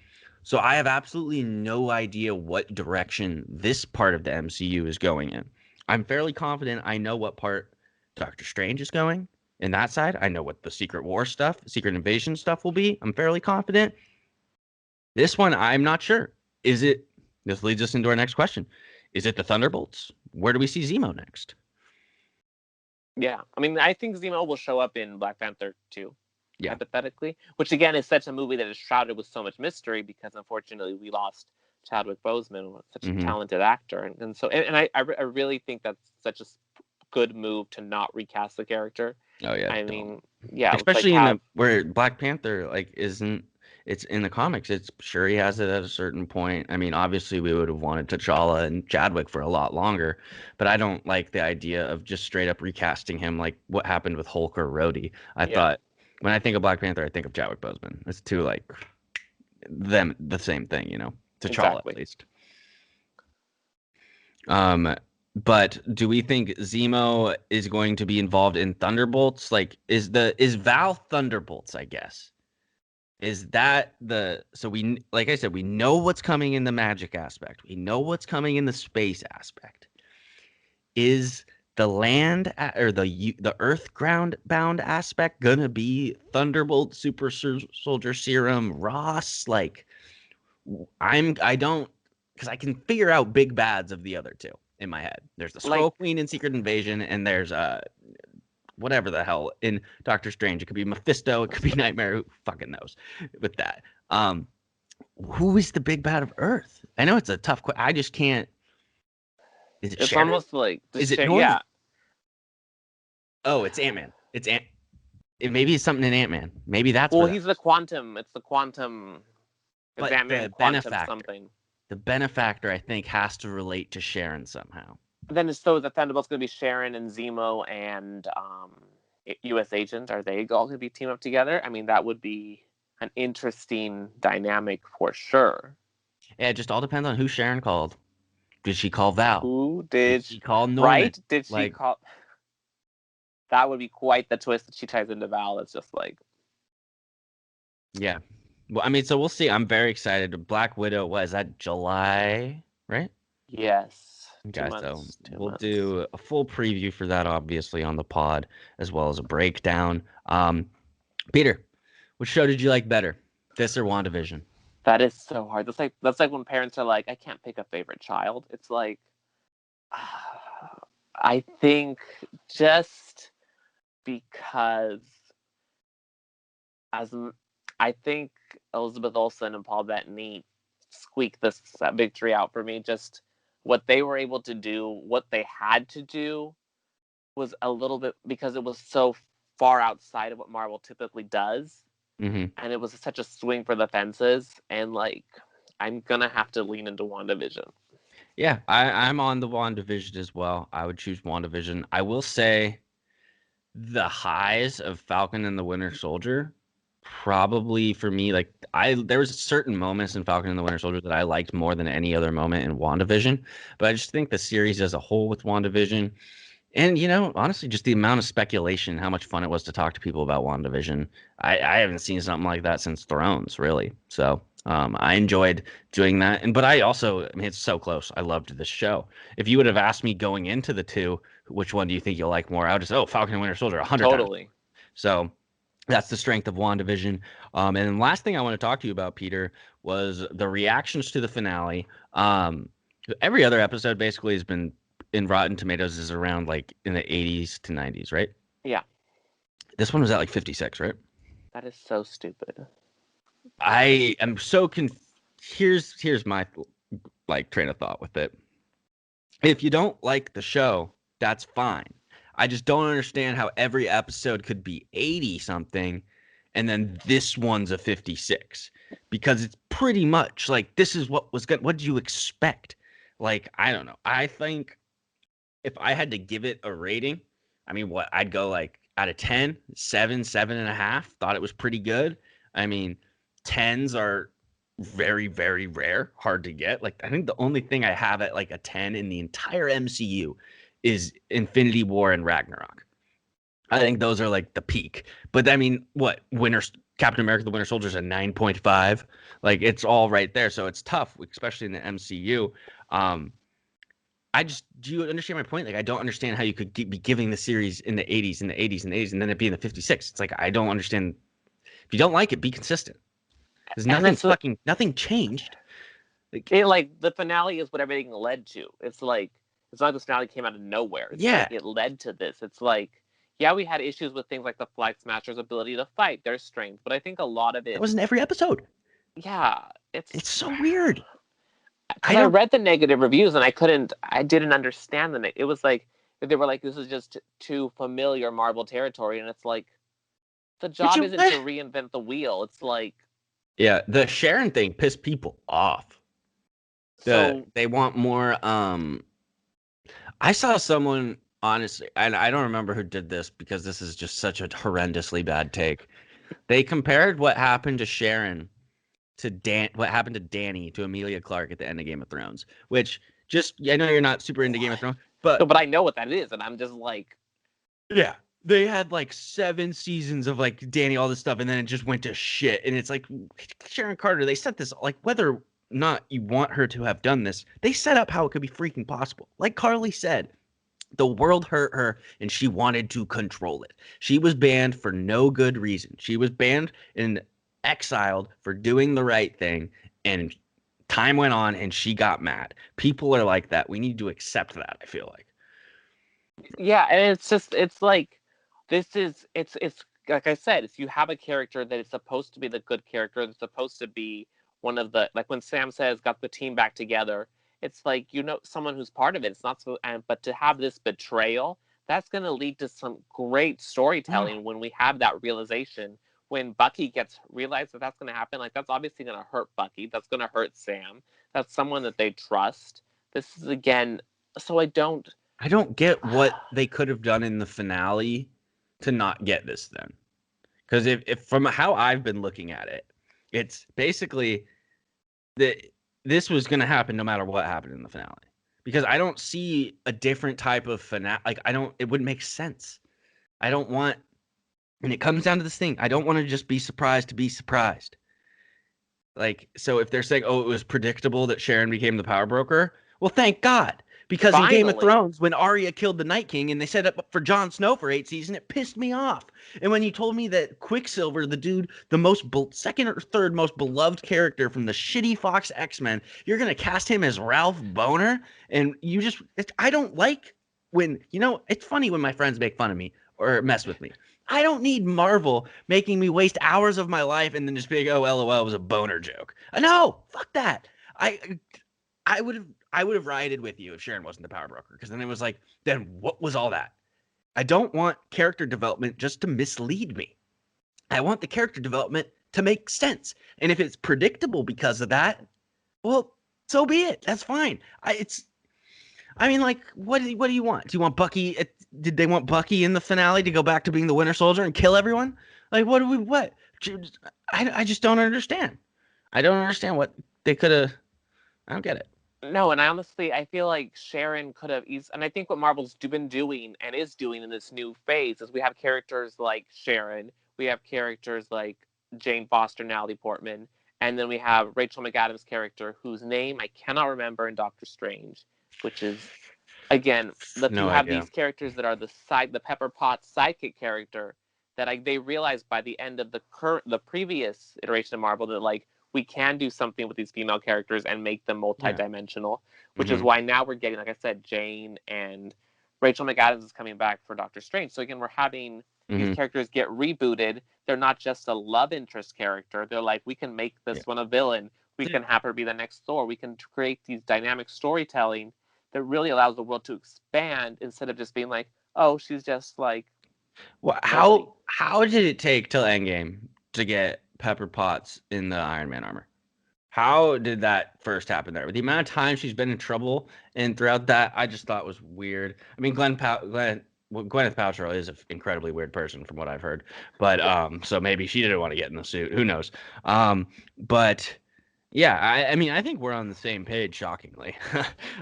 [SPEAKER 1] So I have absolutely no idea what direction this part of the MCU is going in. I'm fairly confident I know what part Doctor Strange is going in that side. I know what the Secret War stuff, Secret Invasion stuff will be. I'm fairly confident. This one, I'm not sure. Is it? This leads us into our next question. Is it the Thunderbolts? Where do we see Zemo next?
[SPEAKER 2] yeah. I mean, I think Zemo will show up in Black Panther 2,
[SPEAKER 1] Yeah.
[SPEAKER 2] hypothetically, which again is such a movie that is shrouded with so much mystery because unfortunately we lost Chadwick Boseman, such a
[SPEAKER 1] Hmm.
[SPEAKER 2] talented actor, and so I really think that's such a good move to not recast the character.
[SPEAKER 1] Oh yeah,
[SPEAKER 2] I
[SPEAKER 1] don't.
[SPEAKER 2] mean, yeah, let's like
[SPEAKER 1] Especially in the
[SPEAKER 2] have
[SPEAKER 1] where Black Panther like isn't. It's in the comics. It's sure he has it at a certain point. I mean, obviously we would have wanted T'Challa and Chadwick for a lot longer, but I don't like the idea of just straight up recasting him like what happened with Hulk or Rhodey. I
[SPEAKER 2] yeah,
[SPEAKER 1] thought when I think of Black Panther, I think of Chadwick Boseman. It's too like them the same thing, you know. T'Challa at
[SPEAKER 2] exactly.
[SPEAKER 1] least. Um, but do we think Zemo is going to be involved in Thunderbolts? Like, is Val Thunderbolts? I guess is that the so we like I said we know what's coming in the magic aspect. We know what's coming in the space aspect. Is the or the Earth ground bound aspect gonna be Thunderbolt, Soldier Serum, Ross? Like, I don't because I can figure out big bads of the other two in my head. There's the
[SPEAKER 2] Like
[SPEAKER 1] Scroll Queen in Secret Invasion, and there's whatever the hell in Doctor Strange. It could be Mephisto, it could be Nightmare. Who fucking knows with that? Um, who is the big bad of Earth? I know it's a tough question. I just can't. Is it
[SPEAKER 2] it's
[SPEAKER 1] Sharon?
[SPEAKER 2] almost like
[SPEAKER 1] Is it Norman?
[SPEAKER 2] yeah.
[SPEAKER 1] Oh, it's Ant Man. Maybe it's something in Ant Man. Maybe that's
[SPEAKER 2] Well,
[SPEAKER 1] where that.
[SPEAKER 2] he's the quantum. It's the quantum. It's
[SPEAKER 1] But
[SPEAKER 2] Ant-Man
[SPEAKER 1] the
[SPEAKER 2] quantum
[SPEAKER 1] benefactor,
[SPEAKER 2] something.
[SPEAKER 1] I think, has to relate to Sharon somehow.
[SPEAKER 2] Then so the Thunderbolts going to be Sharon and Zemo and U.S. Agent. Are they all going to be team up together? I mean, that would be an interesting dynamic for sure.
[SPEAKER 1] Yeah, it just all depends on who Sharon called. Did she call Val?
[SPEAKER 2] Who
[SPEAKER 1] Did
[SPEAKER 2] did
[SPEAKER 1] she call Norman?
[SPEAKER 2] right? Did she
[SPEAKER 1] Like,
[SPEAKER 2] call? That would be quite the twist that she ties into Val. It's just like
[SPEAKER 1] yeah. Well, I mean, so we'll see. I'm very excited. Black Widow, what is that, July, right?
[SPEAKER 2] yes,
[SPEAKER 1] Okay, so
[SPEAKER 2] 2 months.
[SPEAKER 1] we'll do a full preview for that, obviously, on the pod, as well as a breakdown. Peter, which show did you like better, this or WandaVision?
[SPEAKER 2] That is so hard. That's like when parents are like, I can't pick a favorite child. It's like, I think just because as I think Elizabeth Olsen and Paul Bettany squeaked this victory out for me. Just what they were able to do, what they had to do, was a little bit because it was so far outside of what Marvel typically does,
[SPEAKER 1] Mm-hmm.
[SPEAKER 2] and it was such a swing for the fences. And like, I'm gonna have to lean into WandaVision.
[SPEAKER 1] Yeah, I'm on the WandaVision as well. I would choose WandaVision. I will say the highs of Falcon and the Winter Soldier, probably for me, like there was certain moments in Falcon and the Winter Soldier that I liked more than any other moment in WandaVision. But I just think the series as a whole with WandaVision, and honestly, just the amount of speculation, how much fun it was to talk to people about WandaVision. I haven't seen something like that since Thrones, really. So I enjoyed doing that. But I mean, it's so close. I loved this show. If you would have asked me going into the two, which one do you think you'll like more? I would just, Falcon and Winter Soldier 100 times.
[SPEAKER 2] Totally.
[SPEAKER 1] So that's the strength of WandaVision. And then last thing I want to talk to you about, Peter, was the reactions to the finale. Every other episode basically has been in Rotten Tomatoes is around like in the 80s to 90s, right?
[SPEAKER 2] Yeah.
[SPEAKER 1] This one was at like 56, right?
[SPEAKER 2] That is so stupid.
[SPEAKER 1] I am so here's my like train of thought with it. If you don't like the show, that's fine. I just don't understand how every episode could be 80 something and then this one's a 56 because it's pretty much like this is what was good. What did you expect? Like, I don't know. I think if I had to give it a rating, I mean, I'd go like out of 10, 7, 7.5. Thought it was pretty good. I mean, 10s are very, very rare, hard to get. Like, I think the only thing I have at like a 10 in the entire MCU is Infinity War and Ragnarok. I think those are like the peak. But I mean, Captain America: The Winter Soldier is a 9.5. Like, it's all right there. So it's tough, especially in the MCU. Do you understand my point? Like, I don't understand how you could be giving the series in the 80s, in the 80s, and 80s, and then it be in the 56. It's like, I don't understand. If you don't like it, be consistent. There's nothing changed.
[SPEAKER 2] Like the finale is what everything led to. It's like the finale came out of nowhere. It's like it led to this. It's like, yeah, we had issues with things like the Flag Smasher's ability to fight, their strength, but I think a lot of it.
[SPEAKER 1] That was in every episode.
[SPEAKER 2] Yeah,
[SPEAKER 1] it's so weird.
[SPEAKER 2] I read the negative reviews and I didn't understand them. It was like they were like, this is just too familiar Marvel territory, and it's like the job isn't to reinvent the wheel. It's like,
[SPEAKER 1] yeah, the Sharon thing pissed people off. They want more. I saw someone, honestly, and I don't remember who did this because this is just such a horrendously bad take. They compared what happened to Sharon to what happened to Dany to Emilia Clarke at the end of Game of Thrones, which I know you're not super into Game of Thrones, but
[SPEAKER 2] I know what that is, and I'm just like,
[SPEAKER 1] yeah, they had like 7 seasons of like Dany, all this stuff, and then it just went to shit. And it's like, Sharon Carter, they set this, like, whether or not you want her to have done this, they set up how it could be freaking possible. Like Carly said, the world hurt her and she wanted to control it. She was banned for no good reason. She was banned and exiled for doing the right thing, and time went on and she got mad. People are like that. We need to accept that, I feel like.
[SPEAKER 2] Yeah, and it's like, it's like I said, it's, you have a character that is supposed to be the good character, that's supposed to be one of the, like when Sam says got the team back together, it's like, someone who's part of it. It's not so, but to have this betrayal, that's going to lead to some great storytelling when we have that realization. When Bucky realized that that's going to happen, like, that's obviously going to hurt Bucky. That's going to hurt Sam. That's someone that they trust. This is, again, so I don't
[SPEAKER 1] get what they could have done in the finale to not get this then. Because if from how I've been looking at it, it's basically that this was going to happen no matter what happened in the finale. Because I don't see a different type of finale. Like, it wouldn't make sense. I don't want, and it comes down to this thing. I don't want to just be surprised to be surprised. Like, so if they're saying, oh, it was predictable that Sharon became the power broker, well, thank God. Because in Game of Thrones, when Arya killed the Night King and they set up for Jon Snow for 8 seasons, it pissed me off. And when you told me that Quicksilver, the dude, the second or third most beloved character from the shitty Fox X-Men, you're going to cast him as Ralph Boner? And I don't like when, it's funny when my friends make fun of me or mess with me. I don't need Marvel making me waste hours of my life and then just be like, oh, LOL, it was a boner joke. No, fuck that. I would have rioted with you if Sharon wasn't the power broker, because then it was like, then what was all that? I don't want character development just to mislead me. I want the character development to make sense. And if it's predictable because of that, Well, so be it. That's fine. I mean, like, what do you want? Do you want Bucky? Did they want Bucky in the finale to go back to being the Winter Soldier and kill everyone? Like, what do we what? I just don't understand. I don't understand what they could have. I don't get it.
[SPEAKER 2] No, and I feel like Sharon could have and I think what Marvel's been doing and is doing in this new phase is we have characters like Sharon, we have characters like Jane Foster, Natalie Portman, and then we have Rachel McAdams' character, whose name I cannot remember in Doctor Strange, which is again, that you
[SPEAKER 1] No
[SPEAKER 2] have
[SPEAKER 1] idea.
[SPEAKER 2] these characters that are the Pepper Potts sidekick character that they realized by the end of the previous iteration of Marvel that like we can do something with these female characters and make them
[SPEAKER 1] Yeah.
[SPEAKER 2] multidimensional, which is
[SPEAKER 1] Mm-hmm.
[SPEAKER 2] why now we're getting, like I said, Jane and Rachel McAdams is coming back for Doctor Strange. So again, we're having these
[SPEAKER 1] Mm-hmm.
[SPEAKER 2] characters get rebooted. They're not just a love interest character. They're like, we can make this
[SPEAKER 1] Yeah.
[SPEAKER 2] one a villain. We
[SPEAKER 1] Yeah.
[SPEAKER 2] can have her be the next Thor. We can create these dynamic storytelling that really allows the world to expand instead of just being like, oh, she's just like
[SPEAKER 1] Well,
[SPEAKER 2] nobody.
[SPEAKER 1] how did it take till Endgame to get Pepper Potts in the Iron Man armor? How did that first happen there? The amount of time she's been in trouble and throughout that, I just thought was weird. I mean, well, Gwyneth Paltrow is an incredibly weird person from what I've heard, but
[SPEAKER 2] Yeah.
[SPEAKER 1] so maybe she didn't want to get in the suit. Who knows? But yeah, I mean, I think we're on the same page, shockingly,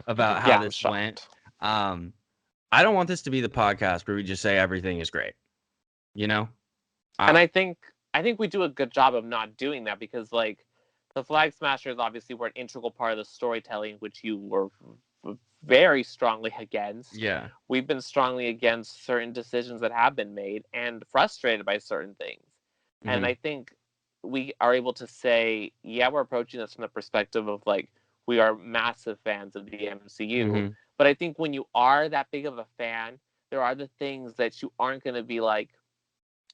[SPEAKER 1] about how
[SPEAKER 2] Yeah, I'm
[SPEAKER 1] this went.
[SPEAKER 2] shocked.
[SPEAKER 1] Um, I don't want this to be the podcast where we just say everything is great. You know?
[SPEAKER 2] And
[SPEAKER 1] Uh,
[SPEAKER 2] I think we do a good job of not doing that because like the Flag Smashers obviously were an integral part of the storytelling, which you were very strongly against.
[SPEAKER 1] yeah.
[SPEAKER 2] We've been strongly against certain decisions that have been made and frustrated by certain things. And
[SPEAKER 1] Hmm.
[SPEAKER 2] I think we are able to say, yeah, we're approaching this from the perspective of like we are massive fans of the MCU.
[SPEAKER 1] Hmm.
[SPEAKER 2] But I think when you are that big of a fan, there are the things that you aren't going to be like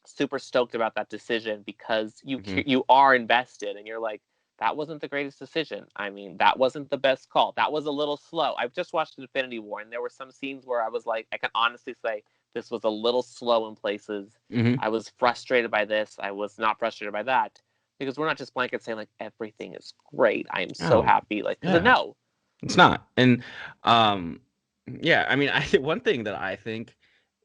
[SPEAKER 2] super stoked about that decision because
[SPEAKER 1] Hmm.
[SPEAKER 2] you are invested and you're like that wasn't the greatest decision. I mean, that wasn't the best call. That was a little slow. I've just watched Infinity War and there were some scenes where I was like I can honestly say this was a little slow in places.
[SPEAKER 1] Hmm.
[SPEAKER 2] I was frustrated by this. I was not frustrated by that because we're not just blanket saying like everything is great. I am so
[SPEAKER 1] Oh,
[SPEAKER 2] happy like
[SPEAKER 1] yeah.
[SPEAKER 2] no.
[SPEAKER 1] It's not. And um yeah, I mean, I think one thing that I think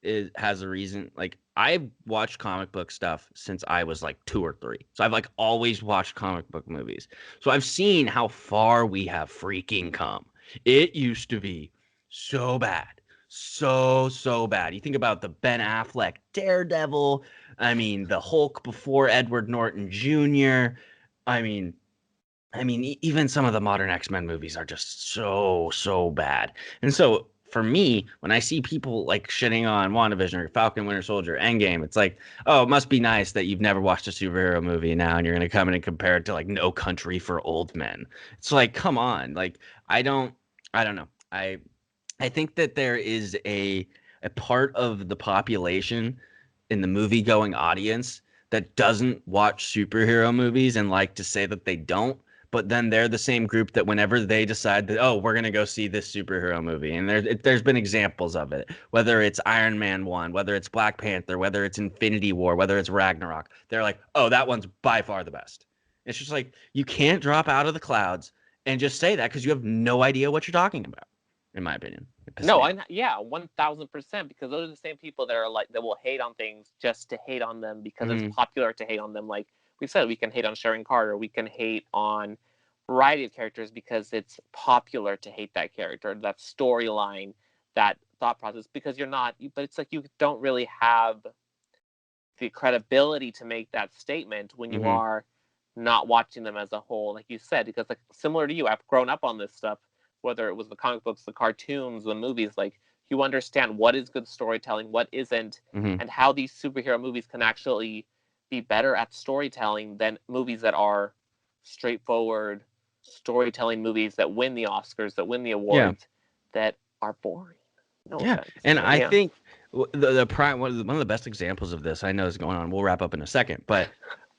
[SPEAKER 1] is has a reason, like I've watched comic book stuff since I was like 2 or 3. So I've like always watched comic book movies. So I've seen how far we have freaking come. It used to be so bad. So bad. You think about the Ben Affleck Daredevil, I mean, the Hulk before Edward Norton Jr. I mean, even some of the modern X-Men movies are just so bad. And so for me, when I see people like shitting on WandaVision or Falcon Winter Soldier, Endgame, it's like, oh, it must be nice that you've never watched a superhero movie now and you're gonna come in and compare it to like No Country for Old Men. It's like, come on. Like, I don't I don't know. I think that there is a part of the population in the movie going audience that doesn't watch superhero movies and like to say that they don't, but then they're the same group that whenever they decide that, oh, we're going to go see this superhero movie, and there's been examples of it, whether it's Iron Man 1, whether it's Black Panther, whether it's Infinity War, whether it's Ragnarok, they're like, oh, that one's by far the best. It's just like you can't drop out of the clouds and just say that because you have no idea what you're talking about, in my opinion. It pisses
[SPEAKER 2] No,
[SPEAKER 1] me off.
[SPEAKER 2] yeah, 1,000%. Because those are the same people that are like that will hate on things just to hate on them because it's
[SPEAKER 1] Hmm.
[SPEAKER 2] popular to hate on them. Like we said, we can hate on Sharon Carter, we can hate on a variety of characters because it's popular to hate that character, that storyline, that thought process. Because you're not, but it's like you don't really have the credibility to make that statement when you
[SPEAKER 1] Hmm.
[SPEAKER 2] are not watching them as a whole, like you said, because like similar to you, I've grown up on this stuff, whether it was the comic books, the cartoons, the movies, like you understand what is good storytelling, what isn't,
[SPEAKER 1] Hmm.
[SPEAKER 2] and how these superhero movies can actually be better at storytelling than movies that are straightforward storytelling movies that win the Oscars, that win the
[SPEAKER 1] Yeah.
[SPEAKER 2] awards, that are boring. No
[SPEAKER 1] Yeah,
[SPEAKER 2] offense,
[SPEAKER 1] and
[SPEAKER 2] but
[SPEAKER 1] I
[SPEAKER 2] yeah.
[SPEAKER 1] think the prime one of the best examples of this I know is going on. We'll wrap up in a second, but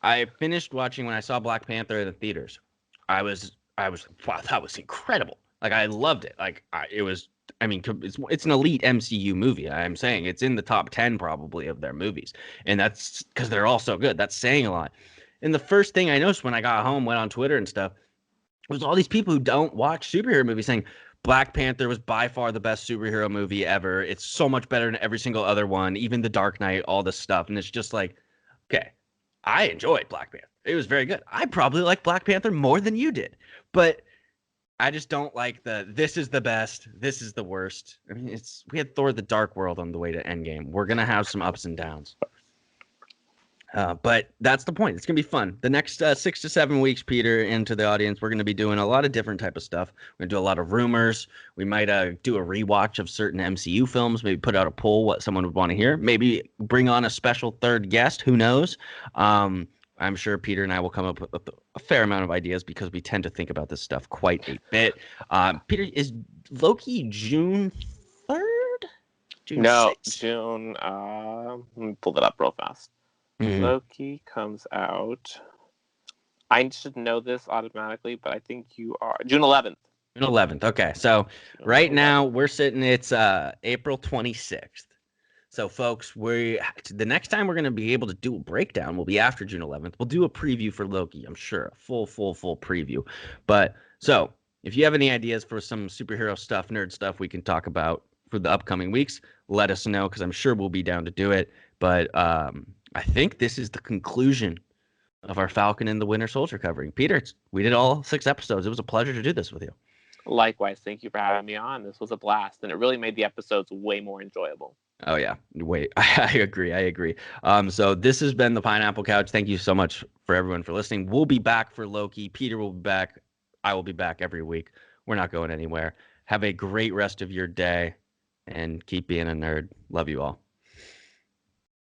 [SPEAKER 1] I finished watching when I saw Black Panther in the theaters. I was wow, that was incredible. Like I loved it. Like it was. I mean, it's an elite MCU movie. I'm saying it's in the top 10 probably of their movies, and that's because they're all so good. That's saying a lot. And the first thing I noticed when I got home, went on Twitter and stuff, There's all these people who don't watch superhero movies saying Black Panther was by far the best superhero movie ever. It's so much better than every single other one, even The Dark Knight, all this stuff. And it's just like, okay, I enjoyed Black Panther. It was very good. I probably like Black Panther more than you did. But I just don't like this is the best, this is the worst. I mean, we had Thor the Dark World on the way to Endgame. We're gonna have some ups and downs. But that's the point. It's gonna be fun. The next 6 to 7 weeks, Peter, into the audience, we're gonna be doing a lot of different type of stuff. We're gonna do a lot of rumors. We might do a rewatch of certain MCU films. Maybe put out a poll what someone would want to hear. Maybe bring on a special third guest. Who knows? I'm sure Peter and I will come up with a fair amount of ideas because we tend to think about this stuff quite a bit. Peter, is Loki June 3rd? June
[SPEAKER 2] No,
[SPEAKER 1] 6th?
[SPEAKER 2] June. Let me pull that up real fast.
[SPEAKER 1] Mhm.
[SPEAKER 2] Loki comes out. I should know this automatically, but I think you are June 11th.
[SPEAKER 1] June 11th. Okay, so
[SPEAKER 2] June
[SPEAKER 1] right
[SPEAKER 2] 11th.
[SPEAKER 1] now we're sitting. It's April 26th. So, folks, the next time we're going to be able to do a breakdown will be after June 11th. We'll do a preview for Loki, I'm sure, a full preview. But so, if you have any ideas for some superhero stuff, nerd stuff we can talk about for the upcoming weeks, let us know because I'm sure we'll be down to do it. But I think this is the conclusion of our Falcon and the Winter Soldier covering. Peter, we did all 6 episodes. It was a pleasure to do this with you.
[SPEAKER 2] Likewise, thank you for having me on. This was a blast, and it really made the episodes way more enjoyable.
[SPEAKER 1] Oh yeah, wait, I agree. So this has been the Pineapple Couch. Thank you so much for everyone for listening. We'll be back for Loki. Peter will be back. I will be back every week. We're not going anywhere. Have a great rest of your day, and keep being a nerd. Love you all.